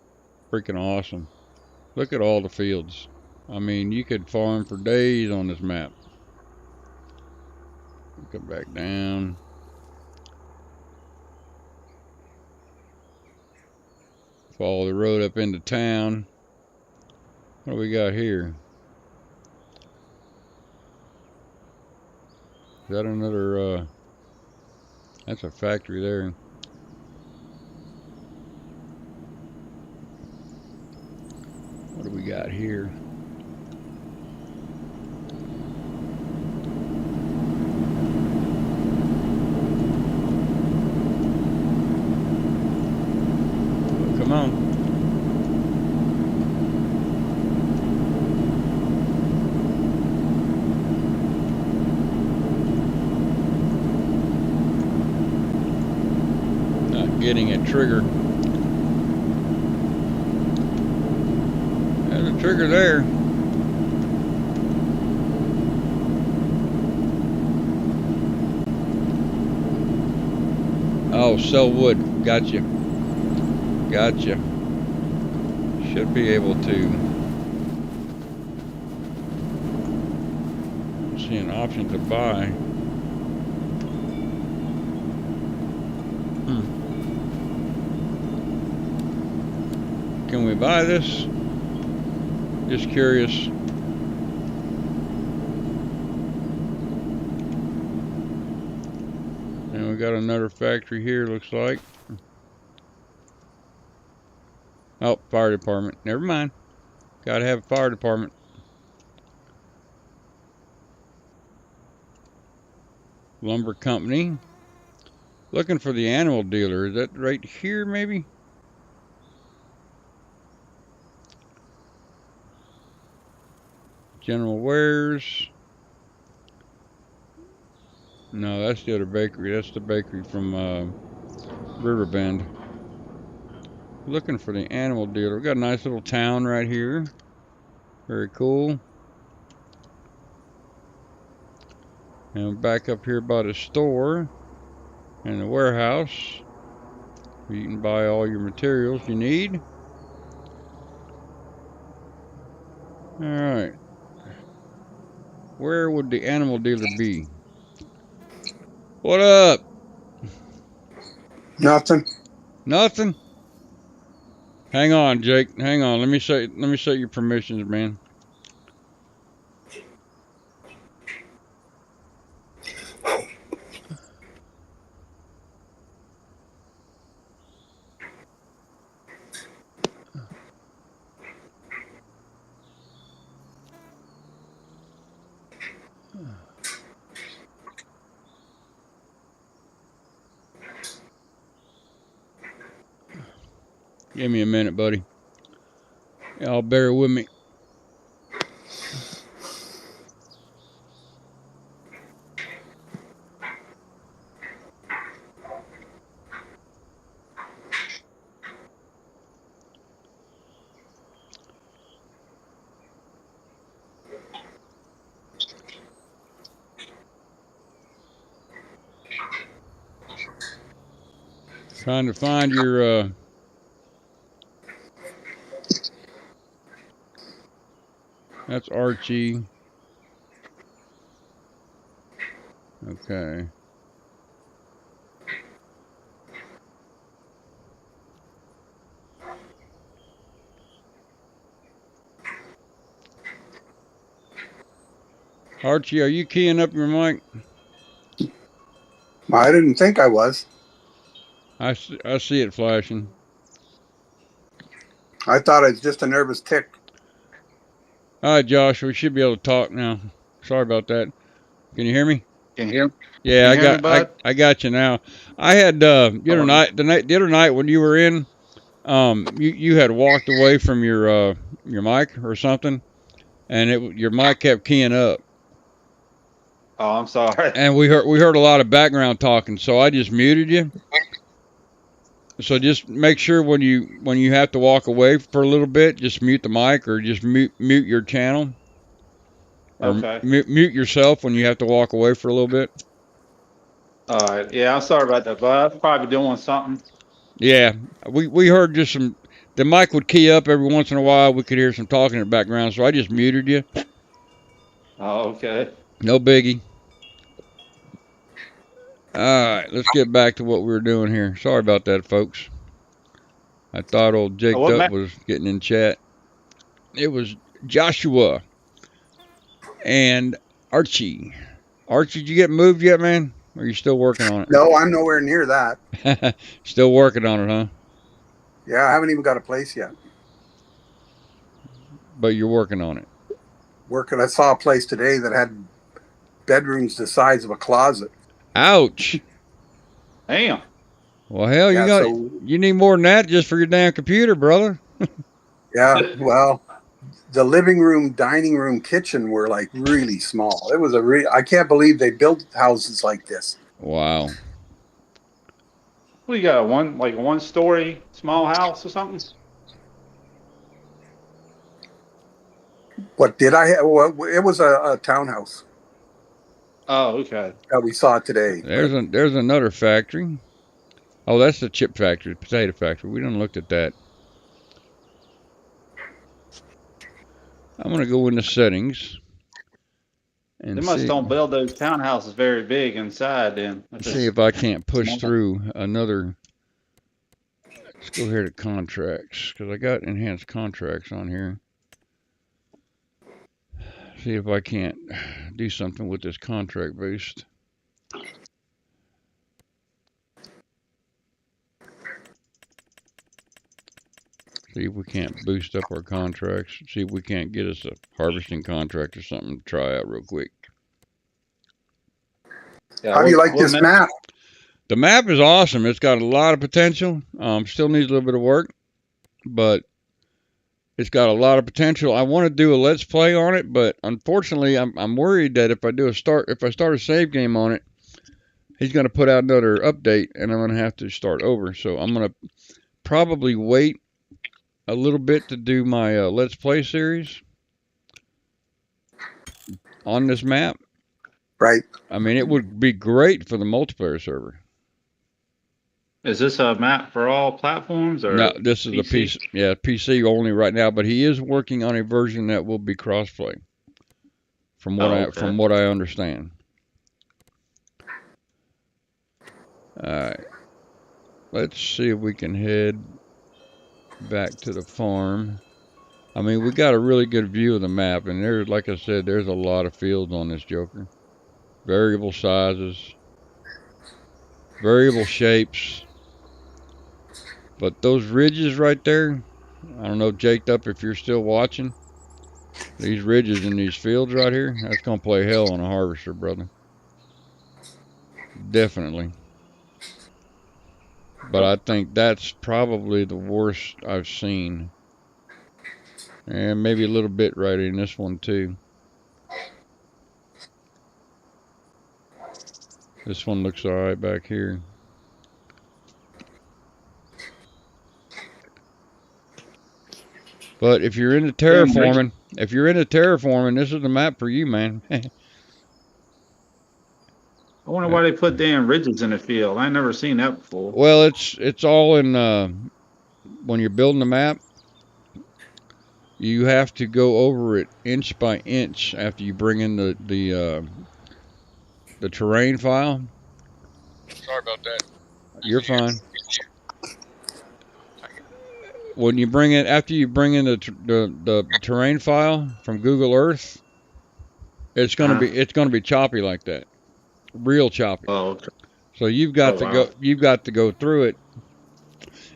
freaking awesome. Look at all the fields. I mean, you could farm for days on this map. Come back down. Follow the road up into town. What do we got here? that another, that's a factory there. What do we got here? Oh, come on. Not getting a trigger. There's a trigger there. Oh, sell wood. Gotcha. Gotcha. Should be able to. See an option to buy. Can we buy this? Just curious. And we got another factory here, looks like. Oh, fire department. Never mind. Gotta have a fire department. Lumber company. Looking for the animal dealer. Is that right here, maybe? General Wares. No, that's the other bakery. That's the bakery from Riverbend. Looking for the animal dealer. We got a nice little town right here. Very cool. And we're back up here by the store and the warehouse. You can buy all your materials you need. Alright. Where would the animal dealer be? What up? Nothing. Nothing? Hang on, Jake. Hang on. Let me set your permissions, man. Give me a minute, buddy. Y'all bear with me. Trying to find your that's Archie. Okay. Archie, are you keying up your mic? I didn't think I was. I see it flashing. I thought it was just a nervous tick. All right, Josh, we should be able to talk now. Sorry about that. Can you hear me? Can you hear me? Yeah, I got you now. I had the other night when you were in, you had walked away from your mic or something, and your mic kept keying up. Oh, I'm sorry. And we heard a lot of background talking, so I just muted you. So just make sure when you have to walk away for a little bit, just mute the mic or just mute your channel. Or okay. Mute yourself when you have to walk away for a little bit. All right. Yeah, I'm sorry about that, but I was probably doing something. Yeah, we heard just some. The mic would key up every once in a while. We could hear some talking in the background, so I just muted you. Oh, okay. No biggie. All right, let's get back to what we were doing here. Sorry about that, folks. I thought old Jakedup was getting in chat. It was Joshua and Archie. Archie, did you get moved yet, man? Or are you still working on No, I'm nowhere near that. it? Still working on it, huh? Yeah, I haven't even got a place yet. But you're working on it. Working. I saw a place today that had bedrooms the size of a closet. Ouch. Damn. Well, hell, Yeah, you need more than that just for your damn computer, brother. yeah. Well, the living room, dining room, kitchen were like really small. It was I can't believe they built houses like this. Wow. What you got? A one-story small house or something? What did I have? Well, it was a townhouse Oh, okay. that we saw today. There's another factory. Oh, that's the chip factory, potato factory. We done looked at that. I'm gonna go into settings and They must don't build those townhouses very big inside then. see if I can't push through another. Let's go here to contracts because I got enhanced contracts on here. See if I can't do something with this contract boost. See if we can't boost up our contracts. See if we can't get us a harvesting contract or something to try out real quick. Yeah, How do you like this map? The map is awesome. It's got a lot of potential. Still needs a little bit of work, but it's got a lot of potential. I want to do a let's play on it, but unfortunately, I'm worried that if I start a save game on it, he's going to put out another update, and I'm going to have to start over. So I'm going to probably wait a little bit to do my let's play series on this map. Right. I mean, it would be great for the multiplayer server. Is this a map for all platforms or No, this is a PC. Yeah, PC only right now, but he is working on a version that will be crossplay. From what I understand. All right. Let's see if we can head back to the farm. I mean, we got a really good view of the map, and there's, like I said, there's a lot of fields on this joker. Variable sizes, variable shapes. But those ridges right there, I don't know, Jakedup, if you're still watching, these ridges in these fields right here, that's going to play hell on a harvester, brother. Definitely. But I think that's probably the worst I've seen. And maybe a little bit right in this one too. This one looks all right back here. But if you're into terraforming, this is the map for you, man. I wonder why they put damn ridges in the field. I never seen that before. Well, it's all in when you're building the map, you have to go over it inch by inch after you bring in the terrain file. Sorry about that. You're fine. When you bring in, after you bring in the terrain file from Google Earth, it's gonna be choppy like that, real choppy. Oh, okay. So you've got to go through it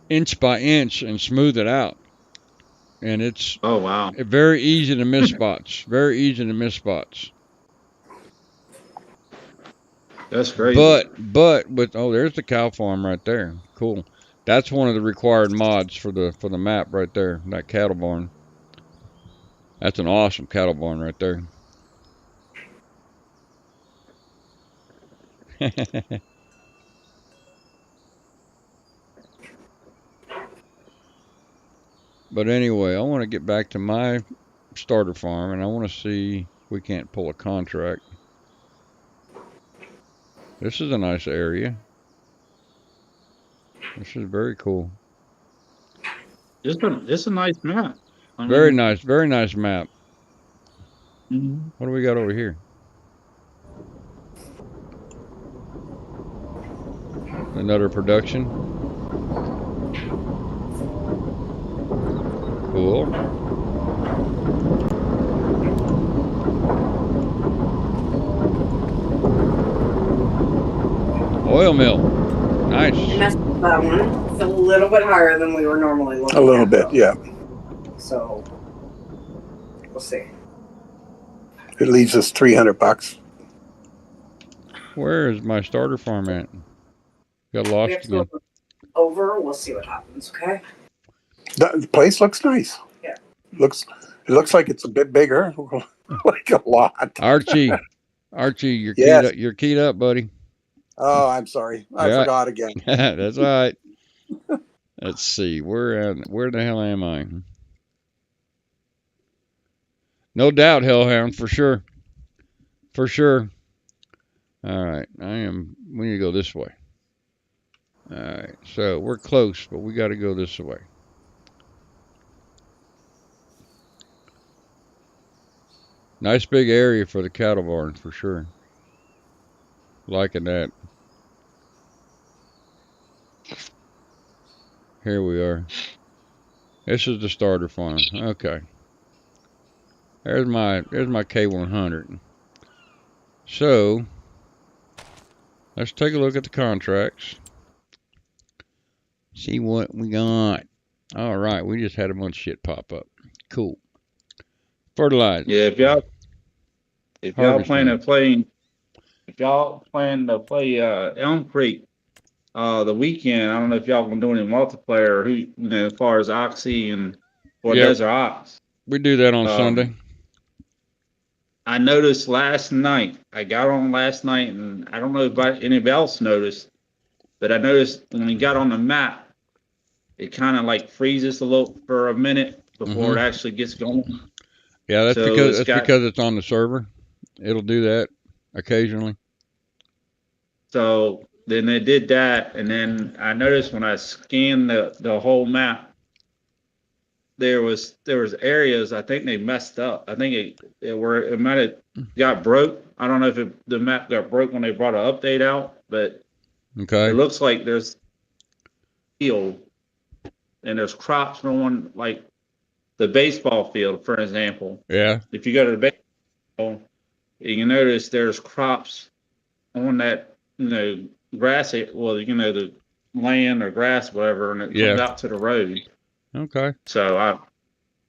inch by inch and smooth it out, and it's very easy to miss spots. Very easy to miss spots. That's great. But with there's the cow farm right there. Cool. That's one of the required mods for the map right there. That cattle barn. That's an awesome cattle barn right there. But anyway, I want to get back to my starter farm, and I want to see if we can't pull a contract. This is a nice area. This is very cool. It's a nice map. Very nice map. Mm-hmm. What do we got over here? Another production. Cool. mill. Nice. I messed with that one. It's a little bit higher than we were normally looking A little at, bit, though. yeah. So, we'll see. It leaves us $300. Where is my starter farm at? Got We lost have to go again. over. We'll see what happens, okay? The place looks nice. Yeah. It looks like it's a bit bigger, like a lot. Archie, you're Yes. keyed up. You're keyed up, buddy. Oh, I'm sorry. I Yeah. forgot again. That's all right. Let's see. Where the hell am I? No doubt, Hellhound, for sure. For sure. All right. We need to go this way. All right. So we're close, but we got to go this way. Nice big area for the cattle barn, for sure. Liking that. Here we are. This is the starter farm. Okay. There's my K100. So let's take a look at the contracts. See what we got. All right, we just had a bunch of shit pop up. Cool. Fertilizer. Yeah, if y'all Harvesting. if y'all plan to play Elm Creek the weekend, I don't know if y'all gonna do any multiplayer, as far as Oxy and Yep. DesertOx. We do that on Sunday. I noticed last night, I got on last night, and I don't know if anybody else noticed, but I noticed when we got on the map, it kind of like freezes a little for a minute before it actually gets going. Yeah, that's So because it's because it's on the server. It'll do that occasionally. So then they did that, and then I noticed when I scanned the whole map, there was areas I think they messed up. I think it might have got broke. I don't know if the map got broke when they brought an update out, but Okay. it looks like there's field and there's crops growing, like the baseball field, for example. Yeah. If you go to the baseball, you can notice there's crops on that, grass, the land or grass, whatever, and it comes out to the road. Okay. So I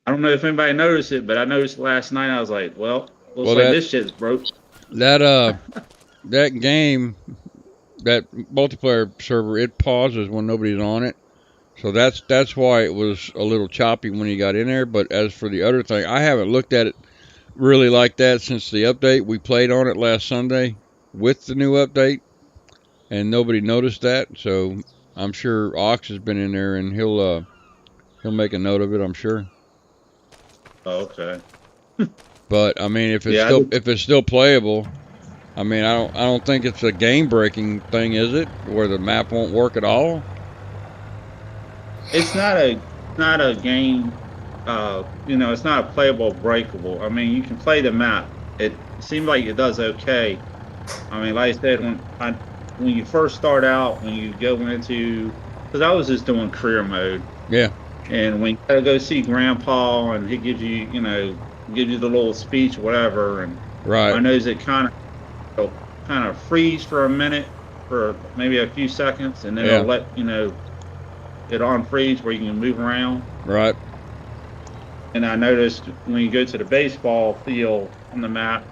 don't know if anybody noticed it, but I noticed last night. I was like, well, looks like this shit's broke. That game, that multiplayer server, it pauses when nobody's on it. So that's why it was a little choppy when you got in there. But as for the other thing, I haven't looked at it really like that since the update. We played on it last Sunday with the new update, and nobody noticed that. So I'm sure Ox has been in there, and he'll make a note of it, I'm sure. Oh, okay. But I mean, if it's still playable, I mean, I don't think it's a game breaking thing, is it? Where the map won't work at all? It's not a game. It's not a playable breakable. I mean, you can play the map. It seems like it does okay. I mean, like I said, when you first start out, when you go into, because I was just doing career mode. Yeah. And when you go see Grandpa, and he gives you, gives you the little speech or whatever, and right. I noticed it kind of freeze for a minute, for maybe a few seconds, and then it'll let it on freeze where you can move around. Right. And I noticed when you go to the baseball field on the map,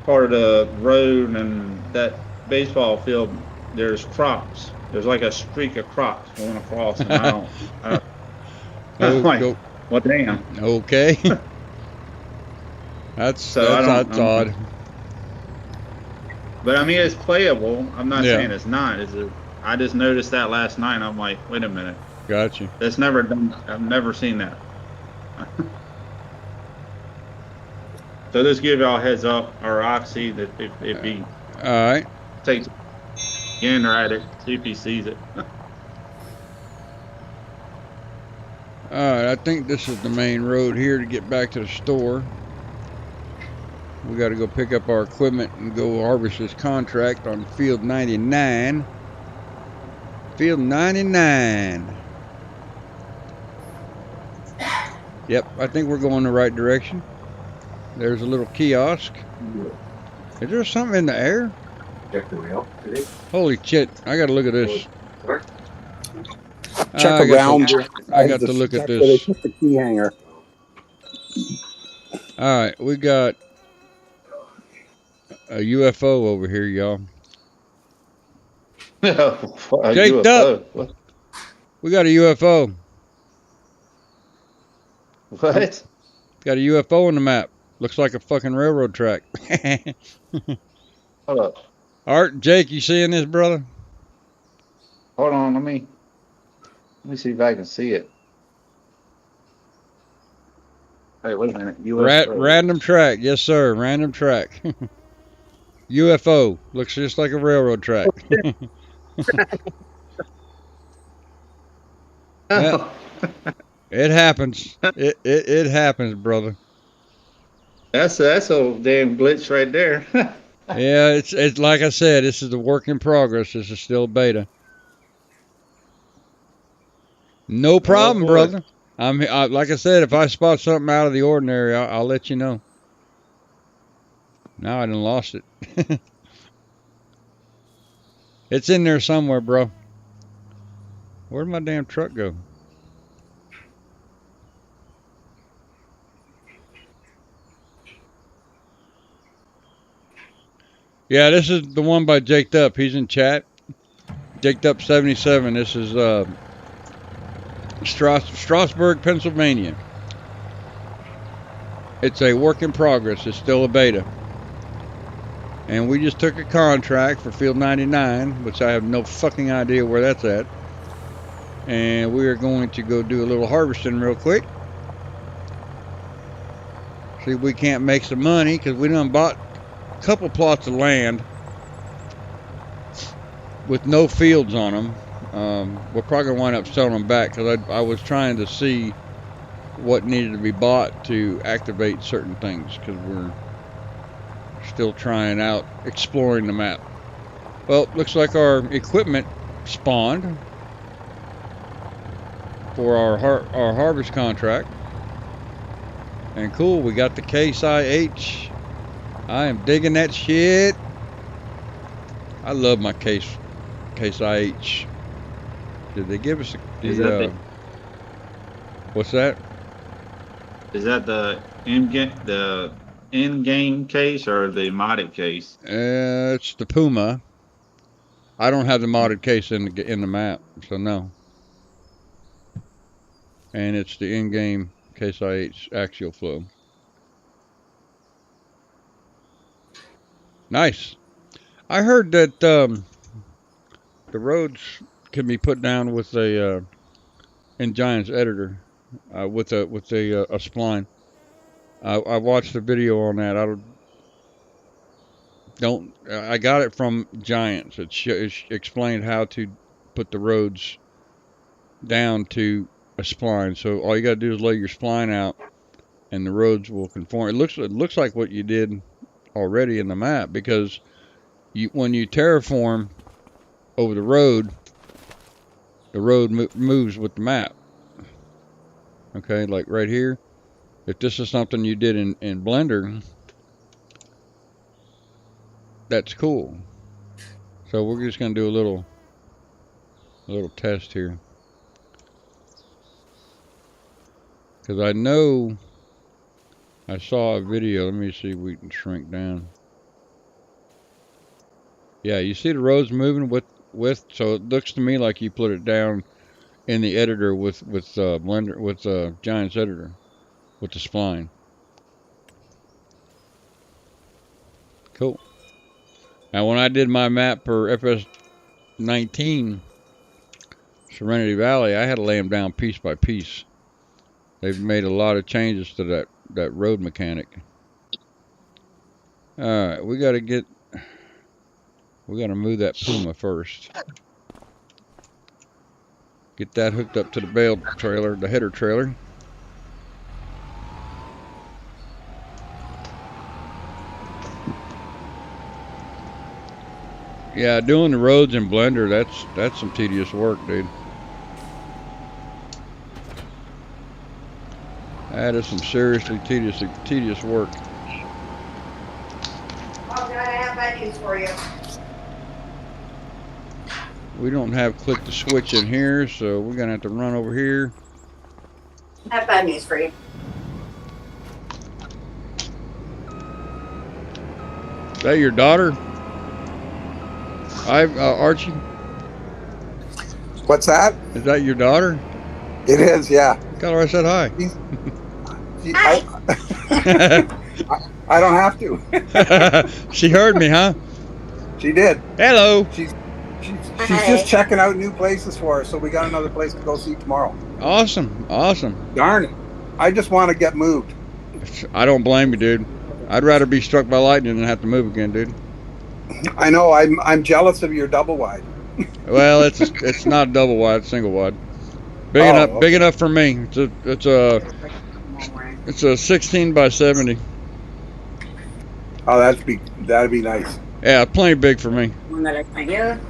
part of the road and that baseball field, there's crops. There's like a streak of crops going across, and I'm like, well, damn. Okay. That's odd. But I mean, it's playable. I'm not saying it's not. I just noticed that last night. And I'm like, wait a minute. Gotcha. That's never done. I've never seen that. So just give y'all a heads up, or Oxy, that if he all right takes gander at it, see if he sees it. All right, I think this is the main road here to get back to the store. We got to go pick up our equipment and go harvest this contract on field 99. Field 99. Yep, I think we're going the right direction. There's a little kiosk. Is there something in the air? Check the rail today. Holy shit! I gotta look at this. Check I got around. I got to look at That's where they this. put the key hanger. All right, we got a UFO over here, y'all. Jaked up. What? We got a UFO. What? Got a UFO on the map. Looks like a fucking railroad track. Hold up. Art, Jake, you seeing this, brother? Hold on. Let me see if I can see it. Hey, wait a minute. UFO. Random track, yes sir. Random track. UFO looks just like a railroad track. Yeah, it happens. It happens, brother. That's a damn glitch right there. Yeah, it's like I said. This is a work in progress. This is still beta. No problem, brother. Like I said, if I spot something out of the ordinary, I'll let you know. Now I done lost it. It's in there somewhere, bro. Where'd my damn truck go? Yeah, this is the one by Jakedup. He's in chat. Jakedup77. This is Strasburg, Pennsylvania. It's a work in progress. It's still a beta. And we just took a contract for Field 99, which I have no fucking idea where that's at. And we are going to go do a little harvesting real quick. See if we can't make some money, because we done bought a couple plots of land with no fields on them. We're probably going to wind up selling them back, because I was trying to see what needed to be bought to activate certain things, because we're still trying out, exploring the map. Well, looks like our equipment spawned for our harvest contract. And cool, we got the Case IH. I am digging that shit. I love my Case IH. Did they give us what's that? Is that the in-game case or the modded case? It's the Puma. I don't have the modded case in the map, so no. And it's the in-game Case IH axial flow. Nice. I heard that the roads can be put down with a in Giant's editor with a spline. I watched a video on that. I got it from Giants. It explained how to put the roads down to a spline. So all you got to do is lay your spline out, and the roads will conform. It looks like what you did already in the map, because when you terraform over the road moves with the map. Okay, like right here. If this is something you did in Blender, that's cool. So we're just gonna do a little test here, because I know I saw a video. Let me see if we can shrink down. Yeah, you see the roads moving with, so it looks to me like you put it down in the editor with Blender, with Giant's editor, with the spline. Cool. Now when I did my map for FS19 Serenity Valley, I had to lay them down piece by piece. They've made a lot of changes to that road mechanic. Alright, we gotta move that Puma first. Get that hooked up to the bale trailer, the header trailer. Yeah, doing the roads in Blender, that's some tedious work, dude. That is some seriously tedious work. Oh, God, I have bad news for you. We don't have click the switch in here, so we're gonna have to run over here. I have bad news for you. Is that your daughter? Archie? What's that? Is that your daughter? It is, yeah. Tell her I said hi. I don't have to. She heard me, huh? She did. Hello. She's just checking out new places for us, so we got another place to go see tomorrow. Awesome. Awesome. Darn it. I just want to get moved. I don't blame you, dude. I'd rather be struck by lightning than have to move again, dude. I know. I'm jealous of your double wide. Well, it's not double wide, it's single wide. Big enough for me. It's a 16 by 70. Oh, that'd be nice. Yeah, plenty big for me. One that I find here.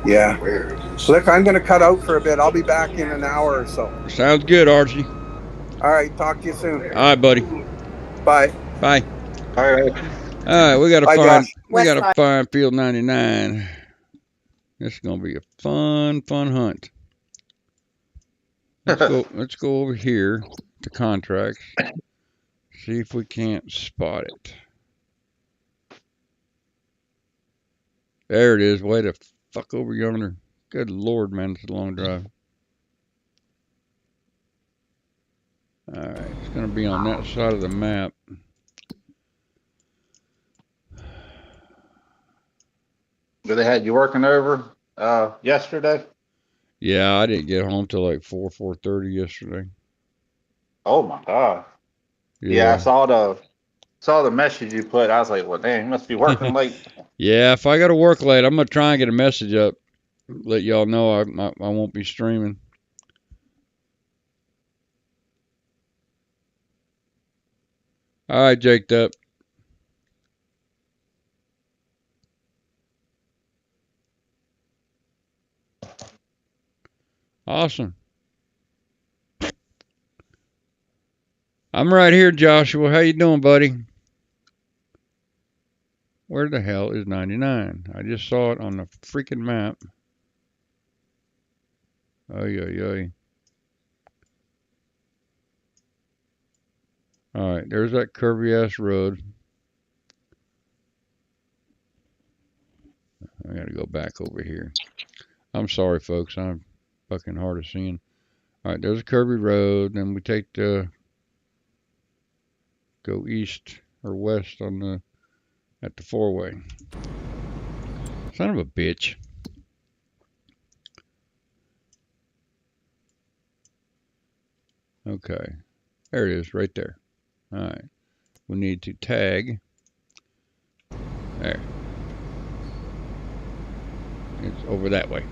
Yeah. Look, I'm going to cut out for a bit. I'll be back in an hour or so. Sounds good, Archie. All right. Talk to you soon. All right, buddy. Bye. Bye. All right. All right, we gotta Bye, find Josh. find field 99. This is gonna be a fun hunt. Let's go over here to contracts. See if we can't spot it. There it is. Way to fuck over yonder. Good Lord, man, it's a long drive. All right, it's gonna be on that side of the map. But they had you working over yesterday? Yeah, I didn't get home till like 4:30 yesterday. Oh my God. Yeah, I saw the message you put. I was like, well, dang, you must be working late. Yeah, if I got to work late, I'm gonna try and get a message up. Let y'all know I won't be streaming. All right, Jakedup. Awesome. I'm right here, Joshua. How you doing, buddy? Where the hell is 99? I just saw it on the freaking map. Ay. All right, there's that curvy ass road. I gotta go back over here. I'm sorry, folks. I'm fucking hard of seeing. All right, there's a curvy road. Then we take the go east or west on at the four-way. Son of a bitch. Okay, there it is, right there. All right, we need to tag. There. It's over that way.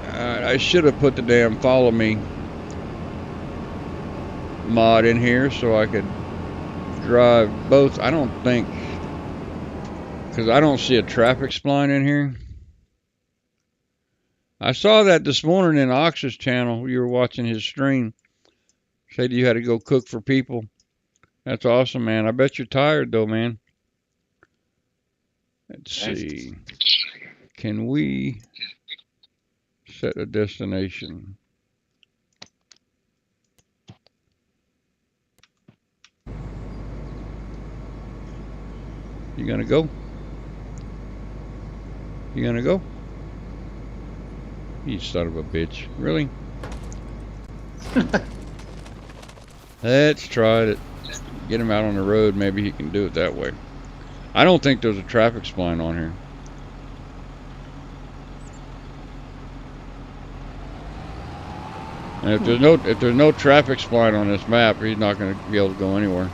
Alright, I should have put the damn follow me mod in here so I could drive both. I don't think, because I don't see a traffic spline in here. I saw that this morning in Ox's channel. You were watching his stream. Said you had to go cook for people. That's awesome, man. I bet you're tired though, man. Let's see. Can we set a destination? You gonna go? You gonna go? You son of a bitch. Really? Let's try it. Get him out on the road. Maybe he can do it that way. I don't think there's a traffic spline on here. And if there's no traffic spline on this map, he's not going to be able to go anywhere.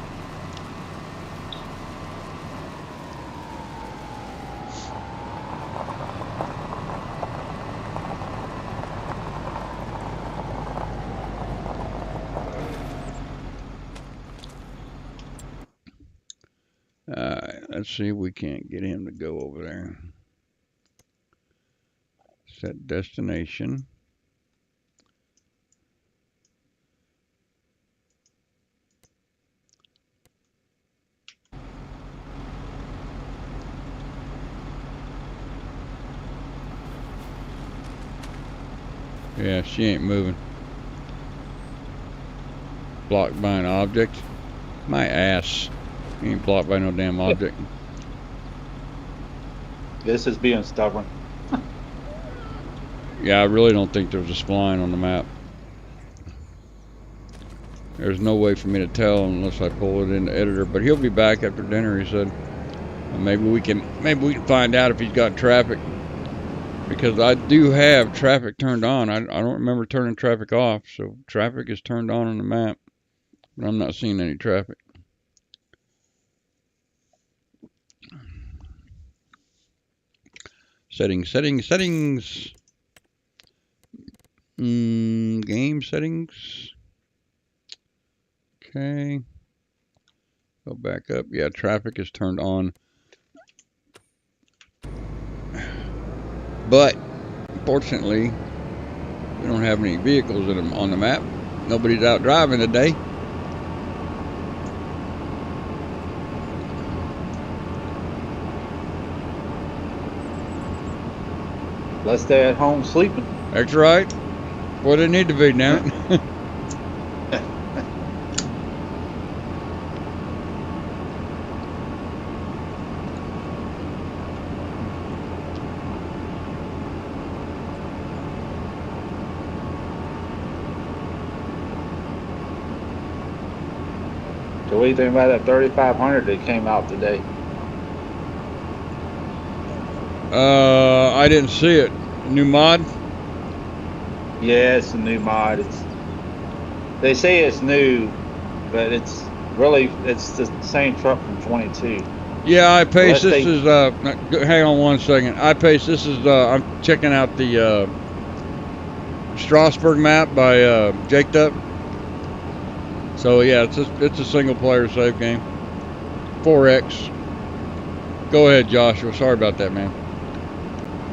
Let's see if we can't get him to go over there. Set destination. Yeah, she ain't moving. Blocked by an object. My ass. You ain't blocked by no damn object. This is being stubborn. Yeah, I really don't think there's a spline on the map. There's no way for me to tell unless I pull it in the editor. But he'll be back after dinner, he said. And maybe we can find out if he's got traffic. Because I do have traffic turned on. I don't remember turning traffic off. So traffic is turned on the map. But I'm not seeing any traffic. Settings. Game settings. Okay. Go back up. Yeah, traffic is turned on. But, unfortunately, we don't have any vehicles on the map. Nobody's out driving today. Let's stay at home sleeping. That's right. What they need to be now. So what do you think about that 3500 that came out today? I didn't see it. New mod? Yeah, it's a new mod. They say it's new, but it's the same truck from 22. Yeah, iPace, this is, hang on one second. iPace, this is, I'm checking out the, Strasburg map by, Jakedup. So yeah, it's a single player save game. 4X. Go ahead, Joshua. Sorry about that, man.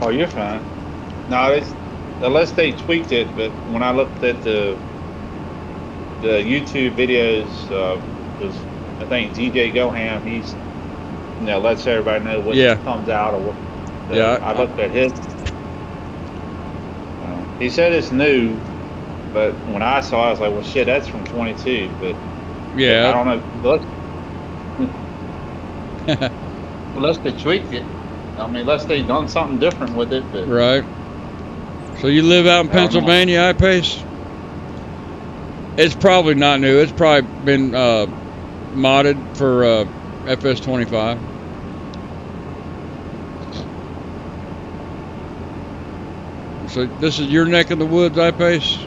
Oh, you're fine. No, unless they tweaked it, but when I looked at the YouTube videos, was I think DJ Goham, he's lets everybody know what comes out or what. I looked at his. He said it's new, but when I saw it, I was like, well, shit, that's from 22. But yeah, I don't know. Unless they tweaked it. I mean, unless they done something different with it. But right. So you live out in Pennsylvania, iPace? It's probably not new. It's probably been modded for FS25. So this is your neck of the woods, iPace?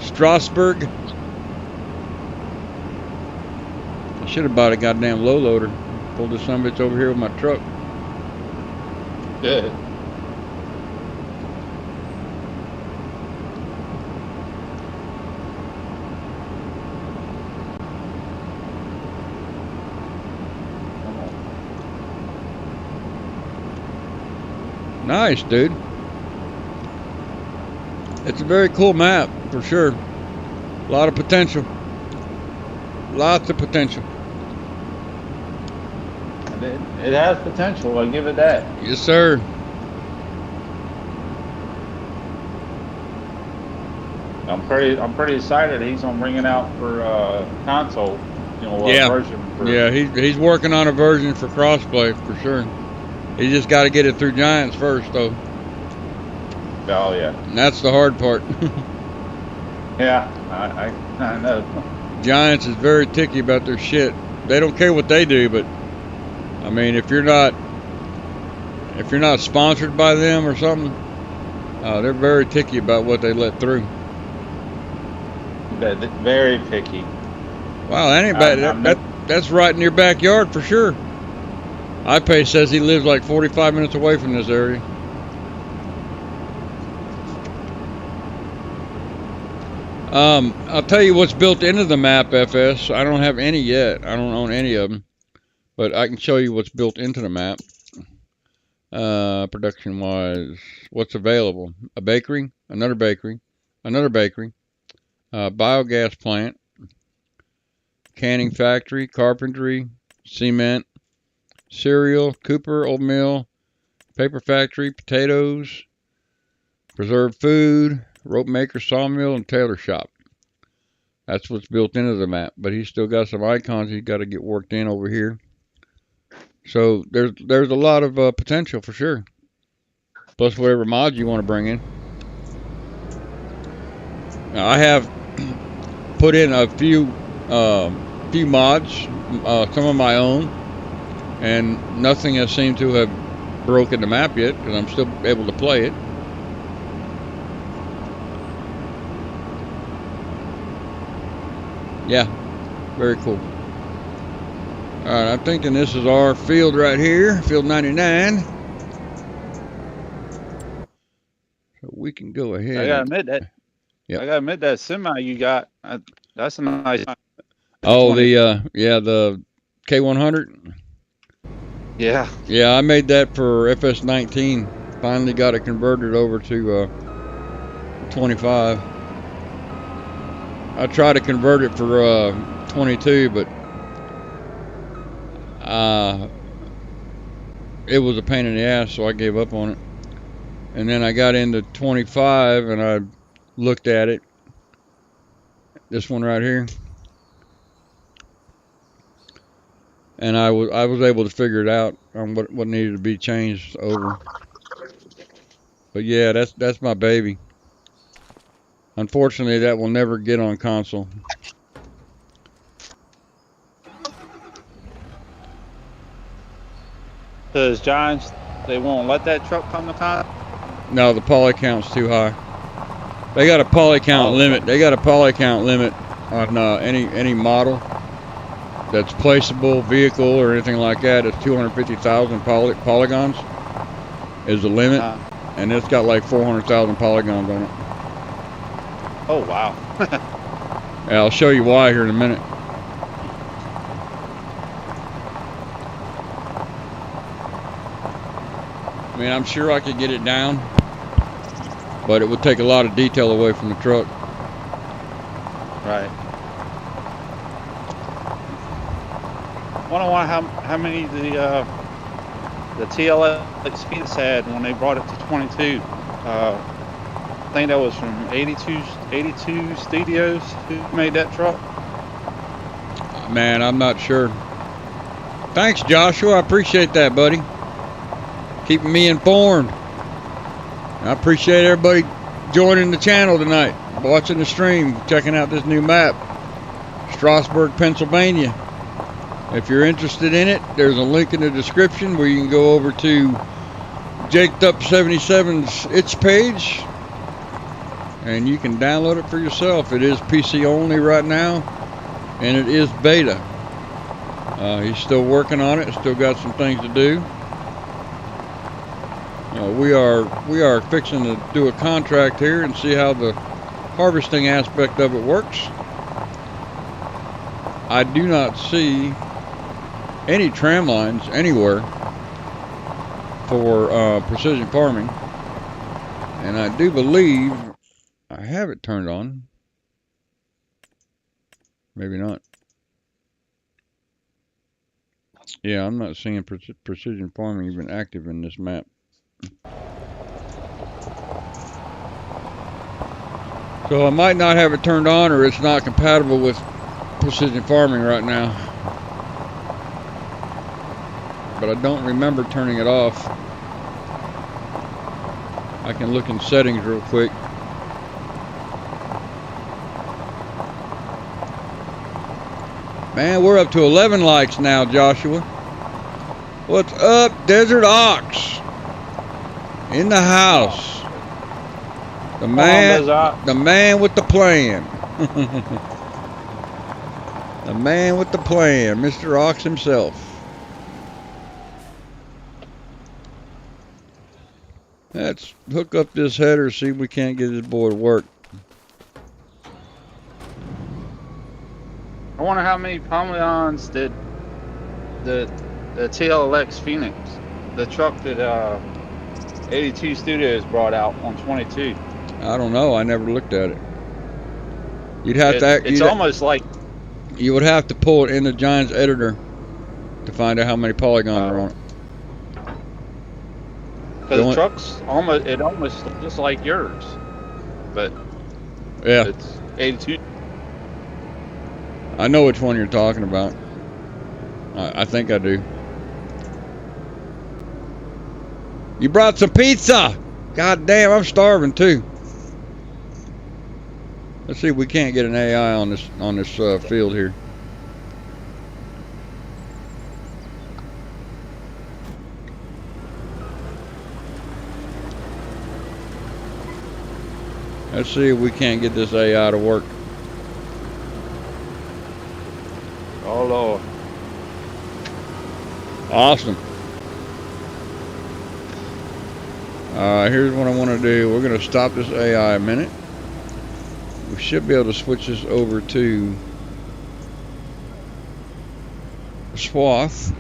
Strasburg? I should have bought a goddamn low loader. Pulled this son of a bitch over here with my truck. Yeah. Nice, dude. It's a very cool map, for sure. A lot of potential. Lots of potential. It has potential, I'll give it that. Yes, sir. I'm pretty excited he's gonna bring it out for console, version. Yeah, he's working on a version for crossplay for sure. He just got to get it through Giants first, though. Oh yeah. And that's the hard part. Yeah, I know. Giants is very ticky about their shit. They don't care what they do, but I mean, if you're not sponsored by them or something, they're very ticky about what they let through. Very picky. Wow, that ain't bad. That's right in your backyard for sure. iPay says he lives like 45 minutes away from this area. I'll tell you what's built into the map, FS. I don't have any yet. I don't own any of them. But I can show you what's built into the map. Production-wise, what's available? A bakery, another bakery, biogas plant, canning factory, carpentry, cement, cereal, cooper, old mill, paper factory, potatoes, preserved food, rope maker, sawmill, and tailor shop. That's what's built into the map, but he's still got some icons he's got to get worked in over here. So there's a lot of potential for sure. Plus whatever mods you want to bring in. Now, I have put in a few mods, some of my own, and nothing has seemed to have broken the map yet because I'm still able to play it. Yeah, very cool. Alright, I'm thinking this is our field right here, field 99. So we can go ahead. I gotta admit that. Yep. I gotta admit that semi you got. That's a nice. Oh, the K100. Yeah. Yeah, I made that for FS19. Finally got it converted over to 25. I tried to convert it for 22, but it was a pain in the ass, so I gave up on it. And then I got into 25 and I looked at it. This one right here. And I was able to figure it out on what needed to be changed over. But yeah, that's my baby. Unfortunately, that will never get on console. Because Giants, they won't let that truck come to time. No, the poly count's too high. They got a poly count limit. They got a poly count limit on any model that's placeable vehicle or anything like that. It's 250,000 polygons is the limit, and it's got like 400,000 polygons on it. Oh wow. Yeah, I'll show you why here in a minute. I mean, I'm sure I could get it down, but it would take a lot of detail away from the truck. Right. Wonder how many the TLX Phoenix had when they brought it to 22. I think that was from 82 Studios who made that truck. Man, I'm not sure. Thanks, Joshua. I appreciate that, buddy. Keeping me informed. I appreciate everybody joining the channel tonight, watching the stream, checking out this new map, Strasburg, Pennsylvania. If you're interested in it, there's a link in the description where you can go over to Jakedup77's itch page and you can download it for yourself. It is PC only right now, and it is beta. He's still working on it, still got some things to do. We are fixing to do a contract here and see how the harvesting aspect of it works. I do not see any tram lines anywhere for precision farming, and I do believe I have it turned on. Maybe not. Yeah, I'm not seeing precision farming even active in this map. So I might not have it turned on, or it's not compatible with precision farming right now. But I don't remember turning it off. I can look in settings real quick. Man, we're up to 11 likes now, Joshua. What's up, DesertOx? In the house. The man with the plan. The man with the plan, Mr. Ox himself. Let's hook up this header, see if we can't get this boy to work. I wonder how many polygons did the TLX Phoenix, the truck that 82 Studios brought out on 22. I don't know. I never looked at it. You'd have to. It's almost like you would have to pull it in the Giants editor to find out how many polygons are on it. Because the truck's almost looks just like yours, but yeah, it's 82. I know which one you're talking about. I think I do. You brought some pizza. God damn, I'm starving too. Let's see if we can't get an AI on this field here. Let's see if we can't get this AI to work. Oh Lord. Awesome. Here's what I want to do. We're going to stop this AI a minute. We should be able to switch this over to swath.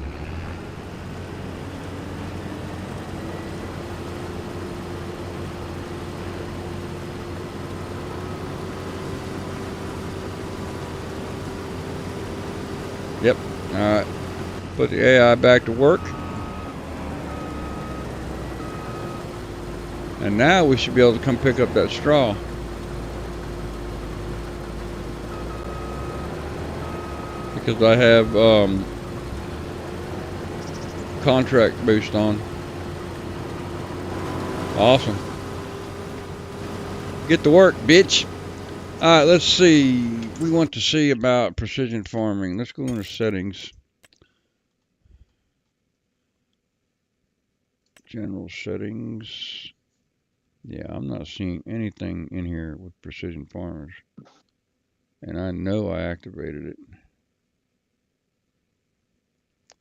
Yep. Alright. Put the AI back to work. And now we should be able to come pick up that straw. Because I have contract boost on. Awesome. Get to work, bitch. Alright, let's see. We want to see about precision farming. Let's go into settings. General settings. Yeah, I'm not seeing anything in here with precision farmers. And I know I activated it.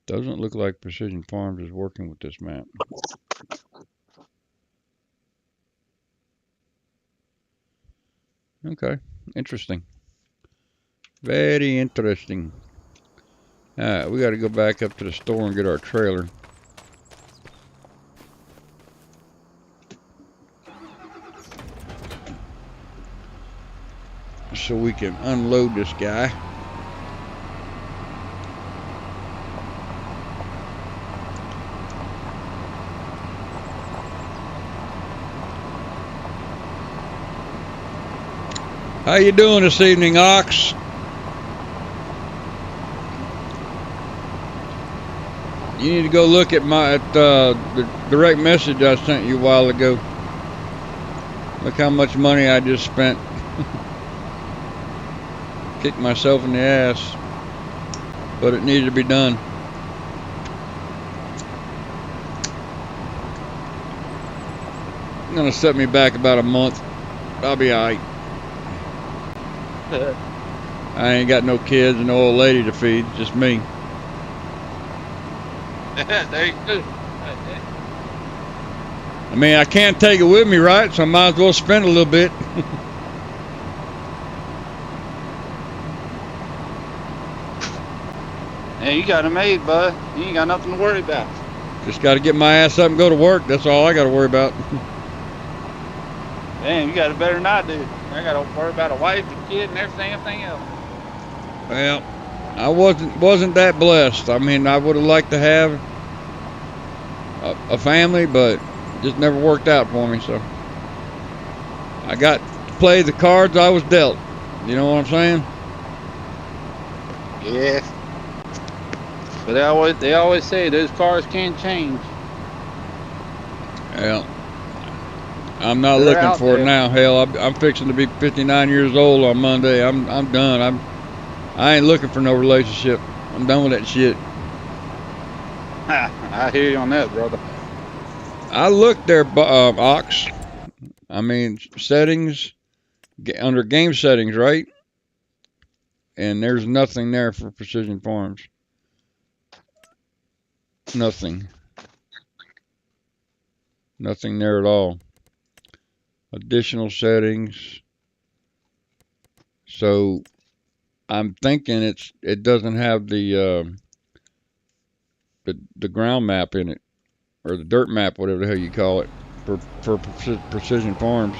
Doesn't look like Precision Farms is working with this map. Okay, interesting. Very interesting. Alright, we got to go back up to the store and get our trailer. So we can unload this guy. How you doing this evening, Ox? You need to go look at the direct message I sent you a while ago. Look how much money I just spent. Kicked myself in the ass, but it needed to be done. It's gonna set me back about a month. I'll be alright. I ain't got no kids and no old lady to feed, just me. There you go. I mean, I can't take it with me, right? So I might as well spend a little bit. Hey, you got it made, bud. You ain't got nothing to worry about. Just got to get my ass up and go to work. That's all I got to worry about. Damn, you got it better than I do. I got to worry about a wife, a kid, and everything else. Well, I wasn't that blessed. I mean, I would have liked to have a family, but it just never worked out for me. So I got to play the cards I was dealt. You know what I'm saying? Yeah. But they always say those cars can't change. Yeah. I'm not They're looking for it now. Hell, I'm fixing to be 59 years old on Monday. I'm done. I ain't looking for no relationship. I'm done with that shit. I hear you on that, brother. I looked there, Ox. I mean, settings, under game settings, right? And there's nothing there for Precision Farms. Nothing. Nothing there at all. Additional settings. So I'm thinking it doesn't have the ground map in it, or the dirt map, whatever the hell you call it, for Precision Farms.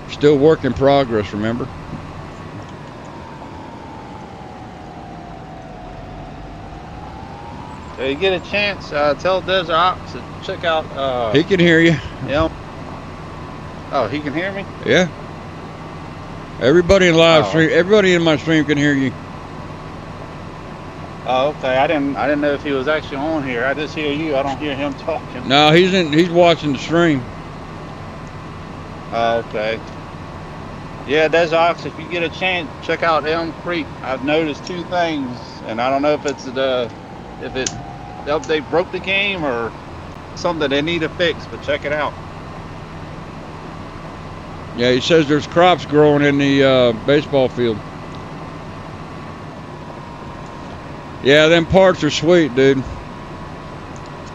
Still work in progress, remember? you get a chance, tell DesertOx to check out. He can hear you. Oh, he can hear me. Yeah. Everybody in live Oh. stream, everybody in my stream can hear you. Oh, okay. I didn't know if he was actually on here. I just hear you. I don't hear him talking. No, he's watching the stream. Oh, okay. Yeah, DesertOx, if you get a chance, check out Elm Creek. I've noticed two things, and I don't know if it's the update broke the game or something they need to fix, but check it out. Yeah, he says there's crops growing in the baseball field. Yeah, them parts are sweet, dude.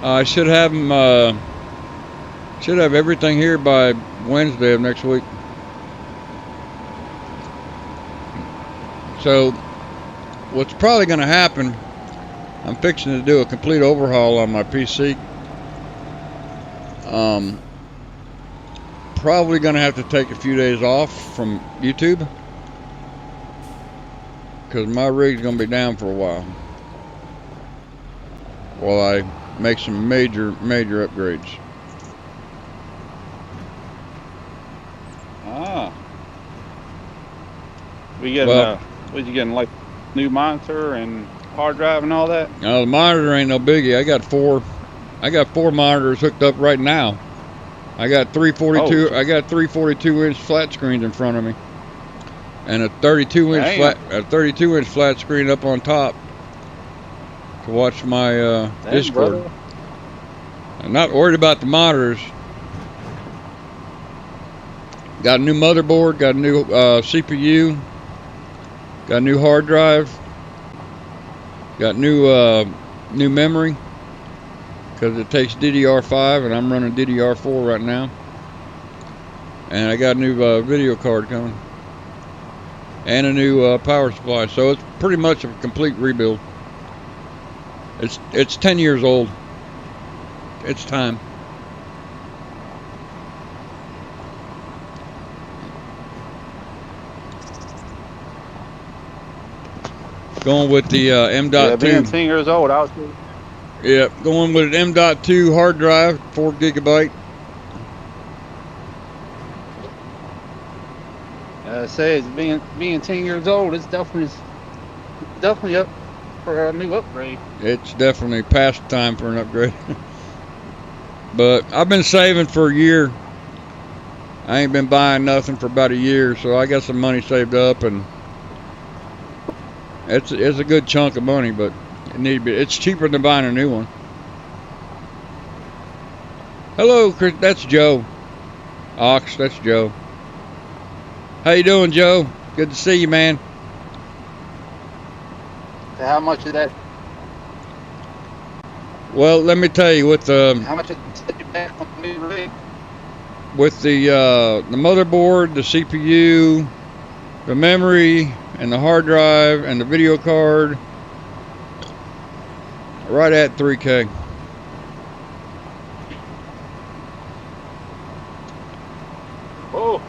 I should have them. Should have everything here by Wednesday of next week. So, what's probably going to happen? I'm fixing to do a complete overhaul on my PC. Probably going to have to take a few days off from YouTube because my rig's going to be down for a while I make some major upgrades. Ah. We getting what you getting, like new monitor and hard drive and all that? No, the monitor ain't no biggie. I got four monitors hooked up right now. I got 342. Oh. I got 342-inch flat screens in front of me, and a 32-inch flat screen up on top to watch my Discord. Brother. I'm not worried about the monitors. Got a new motherboard. Got a new CPU. Got a new hard drive. Got new memory. Because it takes DDR5 and I'm running DDR4 right now. And I got a new video card coming. And a new power supply. So it's pretty much a complete rebuild. It's 10 years old. It's time. Going with the M.2. Yeah, being 10 years old, I was. Yeah, going with an M.2 hard drive, 4 gigabyte. Say it's being 10 years old, it's definitely up for a new upgrade. It's definitely past time for an upgrade. But I've been saving for a year. I ain't been buying nothing for about a year, so I got some money saved up, and it's a good chunk of money, but it's cheaper than buying a new one. Hello, Chris. That's Joe. Ox, that's Joe. How you doing, Joe? Good to see you, man. So how much is that? Well, let me tell you, with the How much is it back on the new rig? with the motherboard, the CPU, the memory, and the hard drive, and the video card, right at $3K. Oh.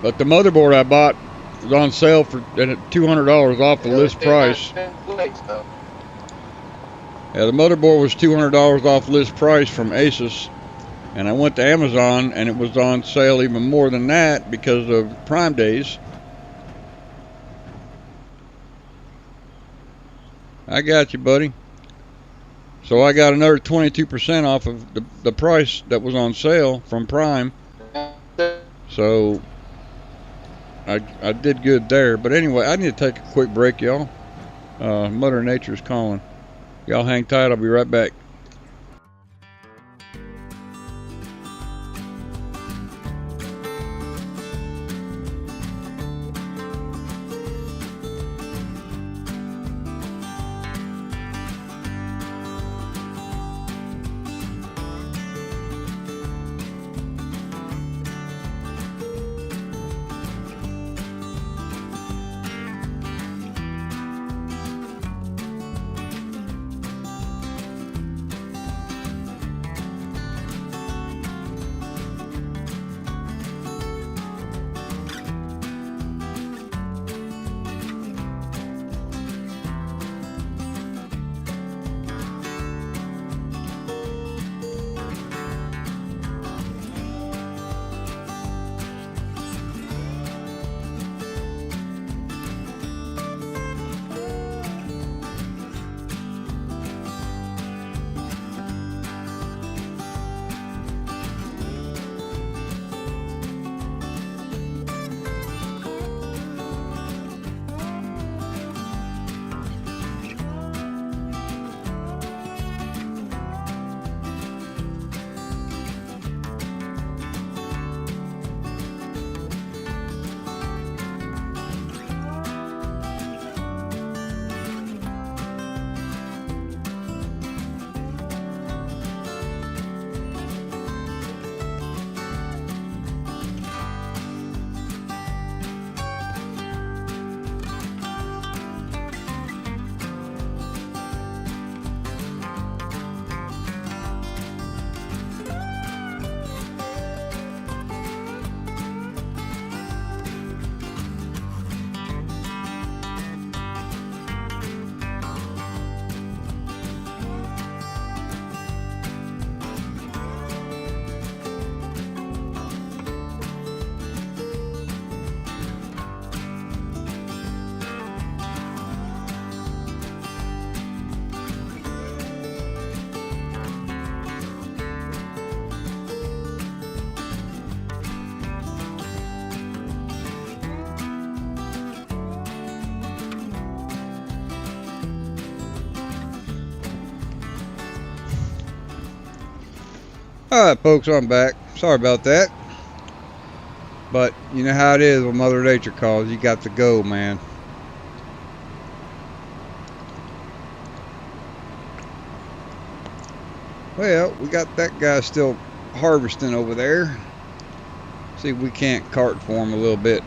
But the motherboard I bought was on sale for $200 off the list price. Yeah, the motherboard was $200 off list price from Asus, and I went to Amazon and it was on sale even more than that because of Prime Days. I got you, buddy. So I got another 22% off of the price that was on sale from Prime. So I did good there. But anyway, I need to take a quick break, y'all. Mother Nature's calling. Y'all hang tight. I'll be right back. Alright folks, I'm back. Sorry about that. But you know how it is when Mother Nature calls. You got to go, man. Well, we got that guy still harvesting over there. See if we can't cart for him a little bit.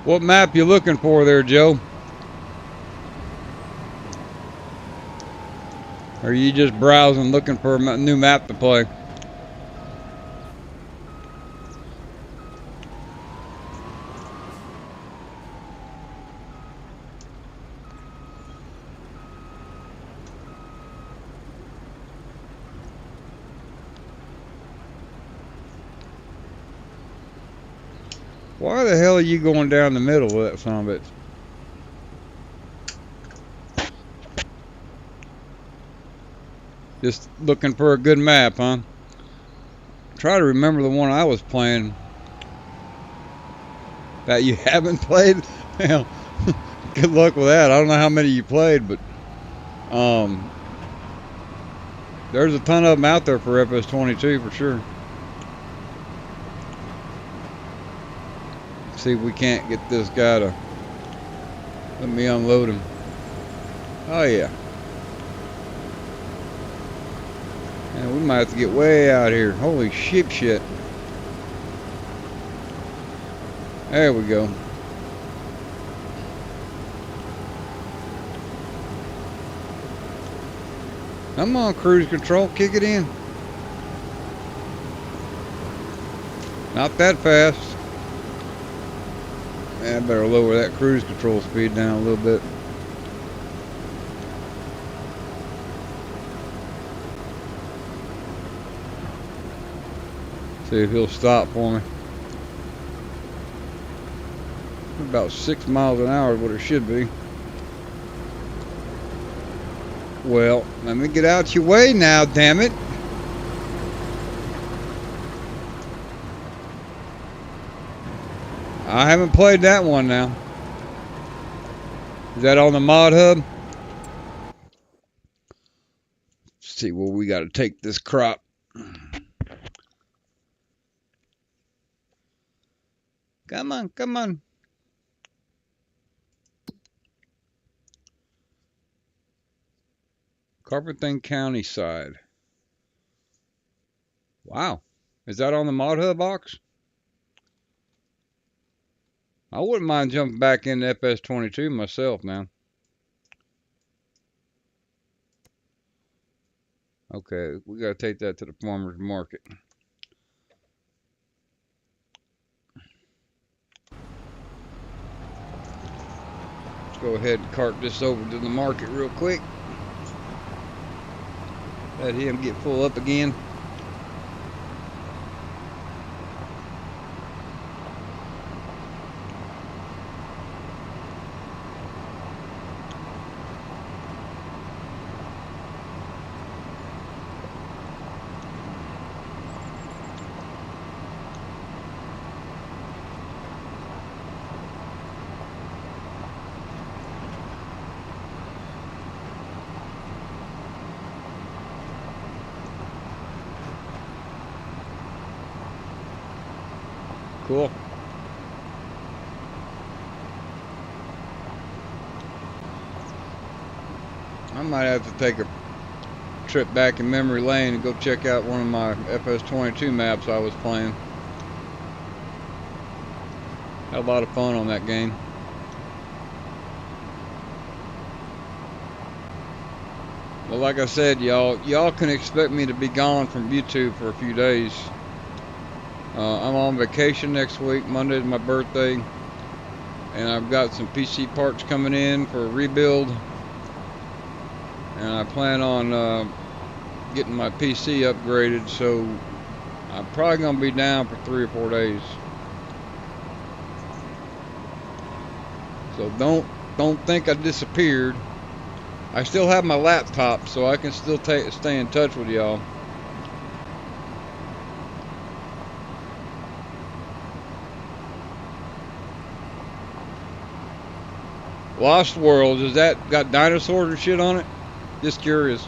What map you looking for there, Joe? Or are you just browsing looking for a new map to play? Why the hell are you going down the middle of that son of it? Just looking for a good map, huh? Try to remember the one I was playing that you haven't played. Well, good luck with that. I don't know how many you played, but there's a ton of them out there for FS25 for sure. See if we can't get this guy to let me unload him. Oh yeah. And we might have to get way out here. Holy shit. There we go. Come on, cruise control, kick it in. Not that fast. I better lower that cruise control speed down a little bit. See if he'll stop for me. About 6 miles an hour is what it should be. Well, let me get out your way now, damn it. I haven't played that one now. Is that on the mod hub? Let's see where we got to take this crop. Come on, come on. Carpenter County side. Wow. Is that on the mod hub box? I wouldn't mind jumping back into FS25 myself now. Okay, we gotta take that to the farmer's market. Let's go ahead and cart this over to the market real quick. Let him get full up again. Cool. I might have to take a trip back in memory lane and go check out one of my FS25 maps I was playing. Had a lot of fun on that game. Well, like I said, y'all can expect me to be gone from YouTube for a few days. I'm on vacation next week. Monday's my birthday, and I've got some PC parts coming in for a rebuild, and I plan on getting my PC upgraded, so I'm probably gonna be down for 3 or 4 days. So don't think I disappeared. I still have my laptop, so I can still stay in touch with y'all. Lost World, is that got dinosaurs and shit on it? Just curious.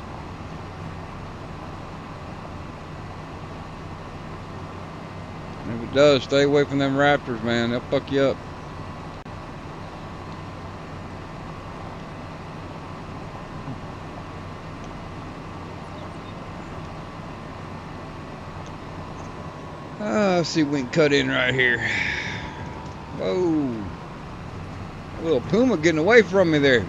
If it does, stay away from them raptors, man. They'll fuck you up. Let's see if we can cut in right here. Whoa. A little puma getting away from me there.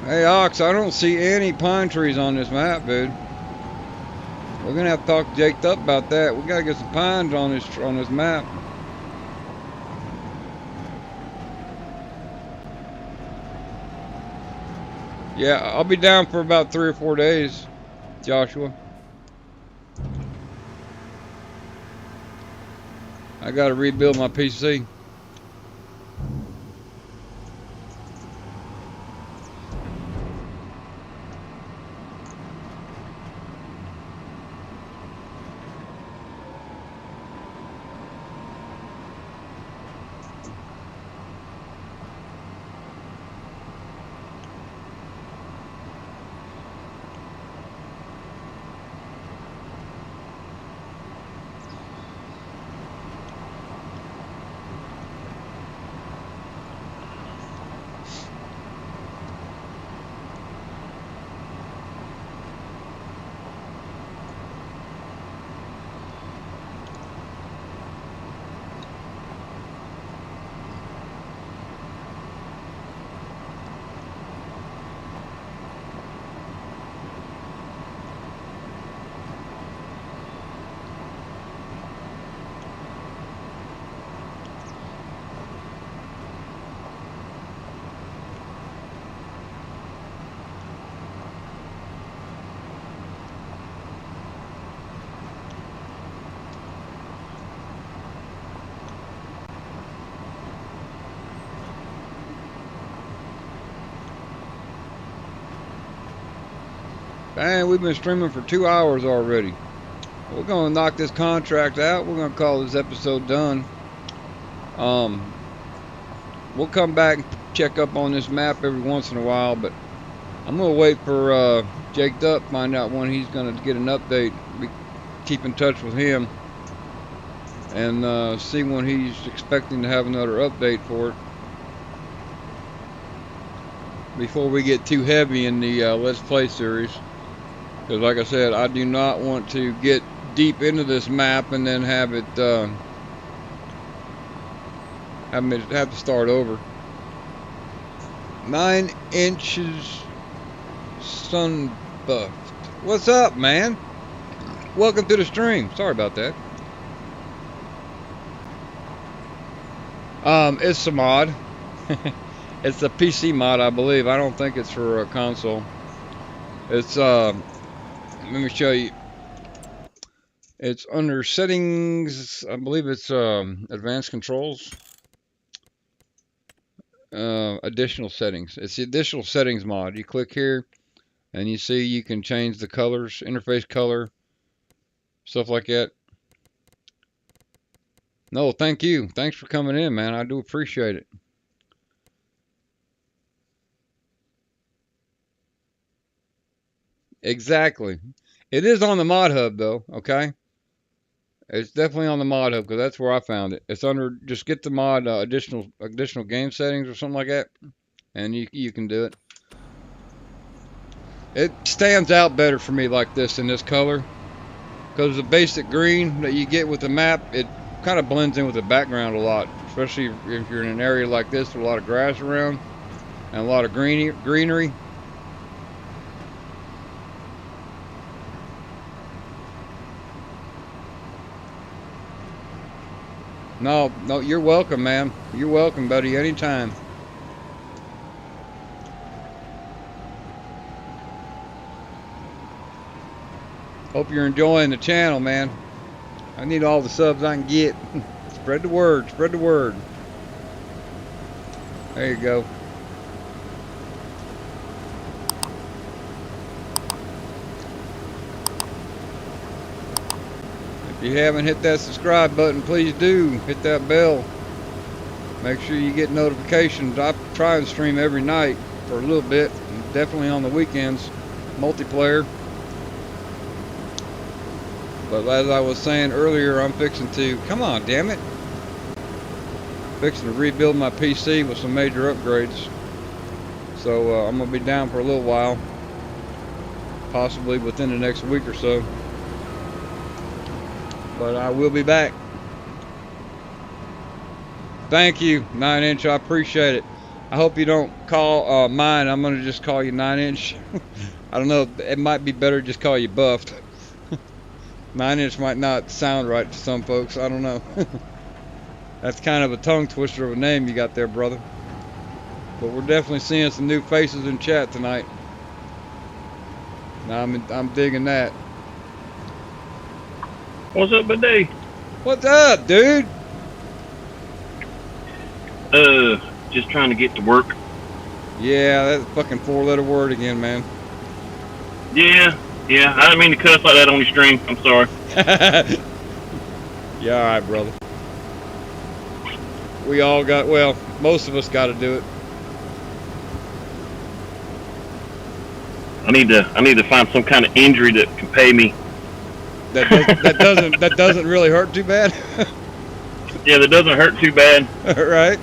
Hey, Ox, I don't see any pine trees on this map, dude. We're gonna have to talk to Jakedup about that. We gotta get some pines on this map. Yeah, I'll be down for about 3 or 4 days, Joshua. I gotta rebuild my PC. Dang, we've been streaming for 2 hours already. We're gonna knock this contract out. We're gonna call this episode done. We'll come back and check up on this map every once in a while, but I'm gonna wait for Jakedup, find out when he's gonna get an update. Keep in touch with him and see when he's expecting to have another update for it. Before we get too heavy in the Let's Play series. Because like I said, I do not want to get deep into this map and then have it have to start over. 9 inches sun buffed. What's up, man? Welcome to the stream. Sorry about that. It's a mod. It's a PC mod, I believe. I don't think it's for a console. It's let me show you. It's under settings. I believe it's advanced controls. Additional settings. It's the additional settings mod. You click here and you see you can change the colors, interface color, stuff like that. No, thank you. Thanks for coming in, man. I do appreciate it. Exactly. It is on the mod hub though, okay? It's definitely on the mod hub because that's where I found it. It's under, just get the mod additional game settings or something like that, and you can do it. It stands out better for me like this in this color because the basic green that you get with the map, it kind of blends in with the background a lot, especially if you're in an area like this with a lot of grass around and a lot of greenery. No, you're welcome, man. You're welcome, buddy, anytime. Hope you're enjoying the channel, man. I need all the subs I can get. Spread the word, spread the word. There you go. If you haven't hit that subscribe button, please do. Hit that bell. Make sure you get notifications. I try and stream every night for a little bit, and definitely on the weekends, multiplayer. But as I was saying earlier, I'm fixing to, come on, damn it. Fixing to rebuild my PC with some major upgrades. So I'm going to be down for a little while, possibly within the next week or so. But I will be back. Thank you, 9-inch. I appreciate it. I hope you don't call mine. I'm going to just call you 9-inch. I don't know. It might be better to just call you Buffed. 9-inch might not sound right to some folks. I don't know. That's kind of a tongue twister of a name you got there, brother. But we're definitely seeing some new faces in chat tonight. Now I'm digging that. What's up, buddy? What's up, dude? Just trying to get to work. Yeah, that's a fucking 4-letter word again, man. Yeah. I didn't mean to cuss like that on your stream. I'm sorry. Yeah, alright, brother. We all got, well, most of us got to do it. I need to find some kind of injury that can pay me. That doesn't really hurt too bad. Yeah, that doesn't hurt too bad. Right?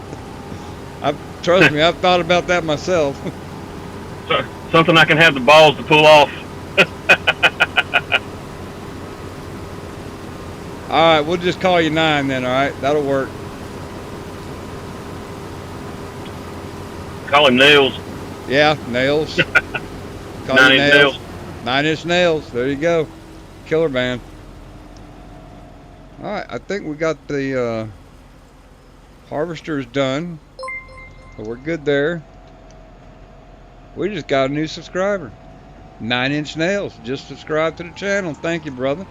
Trust me, I've thought about that myself. Something I can have the balls to pull off. Alright, we'll just call you 9 then, alright? That'll work. Call him Nails. Yeah, Nails. Call 9-inch nails. 9-inch nails. There you go. Killer band. Alright, I think we got the harvesters done. So we're good there. We just got a new subscriber. 9-inch nails. Just subscribe to the channel. Thank you, brother.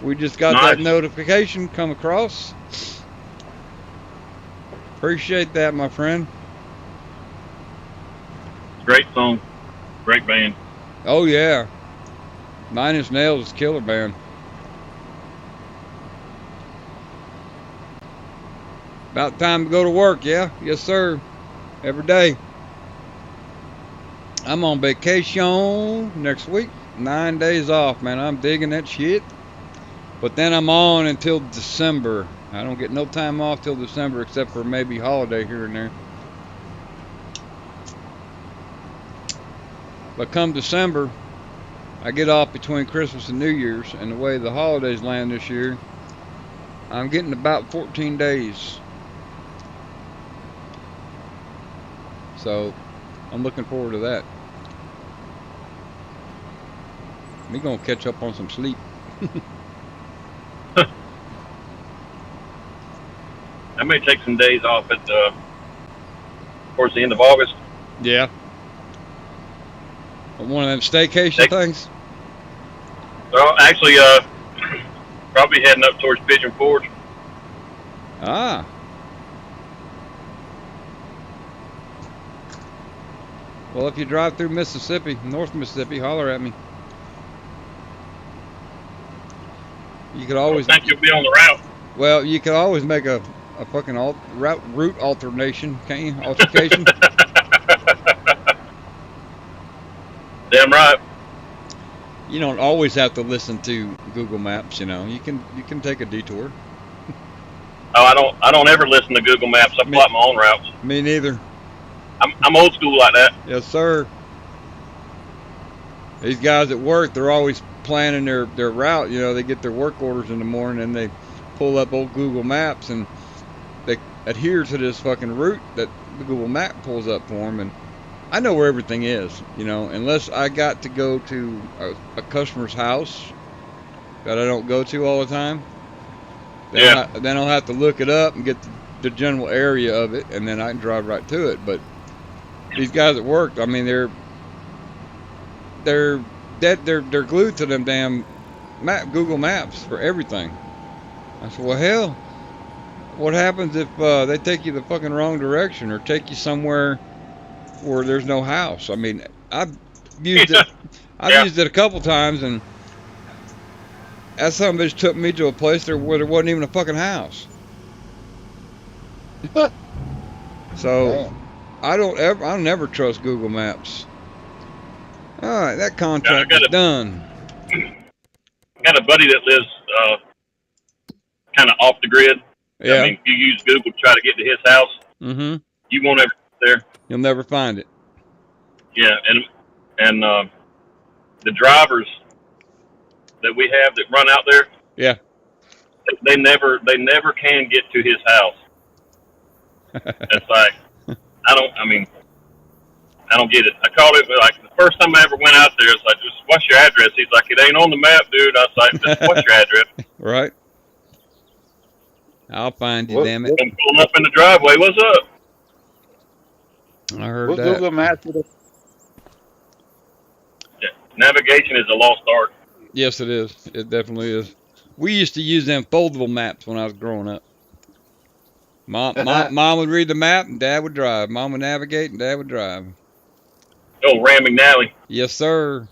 We just got Nice. that notification come across. Appreciate that, my friend. Great song. Great band. Oh yeah. 9-inch nails is killer band. About time to go to work, yeah? Yes, sir. Every day. I'm on vacation next week. 9 days off, man. I'm digging that shit. But then I'm on until December. I don't get no time off till December except for maybe holiday here and there. But come December, I get off between Christmas and New Year's, and the way the holidays land this year, I'm getting about 14 days. So, I'm looking forward to that. Me gonna catch up on some sleep. I may take some days off at towards the end of August. Yeah. One of them staycation things? Well, actually, probably heading up towards Pigeon Forge. Ah. Well, if you drive through Mississippi, North Mississippi, holler at me. You could always... I think you'll be on the route. Well, you could always make a fucking route alternation, can't you? Altercation. Damn right. You don't always have to listen to Google Maps, you know. You can take a detour. Oh, I don't ever listen to Google Maps. I plot my own routes. Me neither. I'm old school like that. Yes, sir. These guys at work, they're always planning their route. You know, they get their work orders in the morning and they pull up old Google Maps and they adhere to this fucking route that the Google Map pulls up for them. And I know where everything is, you know, unless I got to go to a customer's house that I don't go to all the time. Then I'll have to look it up and get the general area of it, and then I can drive right to it. But these guys at work, I mean, they're glued to them damn Google Maps for everything. I said, well, hell, what happens if they take you the fucking wrong direction or take you somewhere where there's no house? I mean, I've used it. I've used it a couple times, and That son of a bitch took me to a place where there wasn't even a fucking house. So I'll never trust Google Maps. All right, that contract is done. I got a buddy that lives kind of off the grid. Yeah. I mean, if you use Google to try to get to his house, you won't ever get there. You'll never find it. Yeah, and the drivers that we have that run out there, yeah, they never can get to his house. It's like I don't get it. I called it like the first time I ever went out there. It's like, just what's your address? He's like, it ain't on the map, dude. I was like, just what's your address? Right. I'll find you, damn it. I'm pulling up in the driveway. What's up? I heard What that. Google Maps? Yeah. Navigation is a lost art. Yes, it is. It definitely is. We used to use them foldable maps when I was growing up. Mom would read the map and Dad would drive. Mom would navigate and Dad would drive. Oh, Ram McNally. Yes, sir.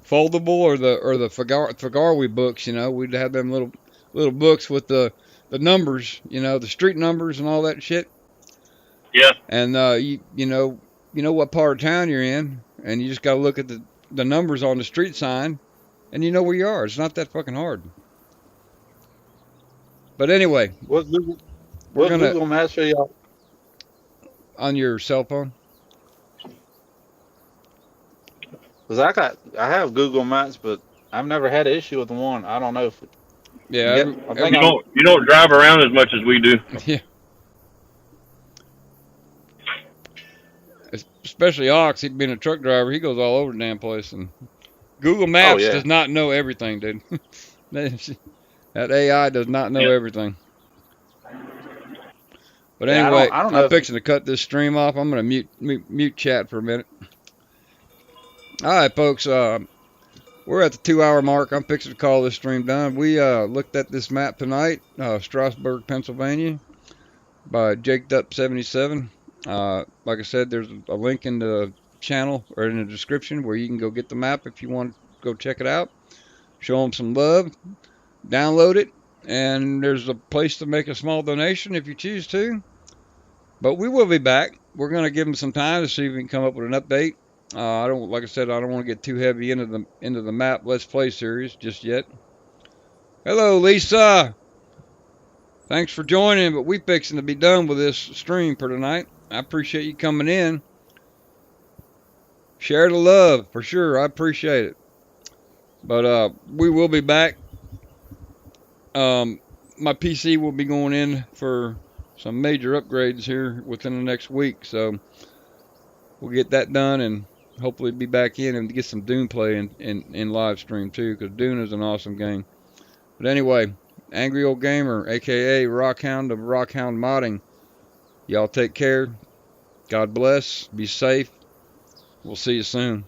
Foldable or the Fagarwe books, you know, we'd have them little books with the numbers, you know, the street numbers and all that shit. Yeah. And you know what part of town you're in, and you just got to look at the numbers on the street sign, and you know where you are. It's not that fucking hard. But anyway, What Google Maps for y'all? On your cell phone? Cause I have Google Maps, but I've never had an issue with one. I don't know if. Yeah. You don't drive around as much as we do. Yeah. Especially Ox, he'd been a truck driver. He goes all over the damn place, and Google Maps does not know everything, dude. That AI does not know everything. But anyway, I'm fixing to cut this stream off. I'm going to mute chat for a minute. All right, folks. We're at the 2-hour mark. I'm fixing to call this stream done. We looked at this map tonight, Strasburg, Pennsylvania, by Jakedup77. Like I said, there's a link in the channel or in the description where you can go get the map if you want to go check it out. Show them some love. Download it. And there's a place to make a small donation if you choose to. But we will be back. We're going to give them some time to see if we can come up with an update. Like I said, I don't want to get too heavy into the map Let's Play series just yet. Hello, Lisa. Thanks for joining, but we fixing to be done with this stream for tonight. I appreciate you coming in. Share the love for sure. I appreciate it. But we will be back. My PC will be going in for some major upgrades here within the next week, so we'll get that done and hopefully be back in and get some Dune play in live stream too, because Dune is an awesome game. But anyway, Angry Old Gamer, aka Rockhound of Rockhound Modding, y'all take care. God bless. Be safe. We'll see you soon.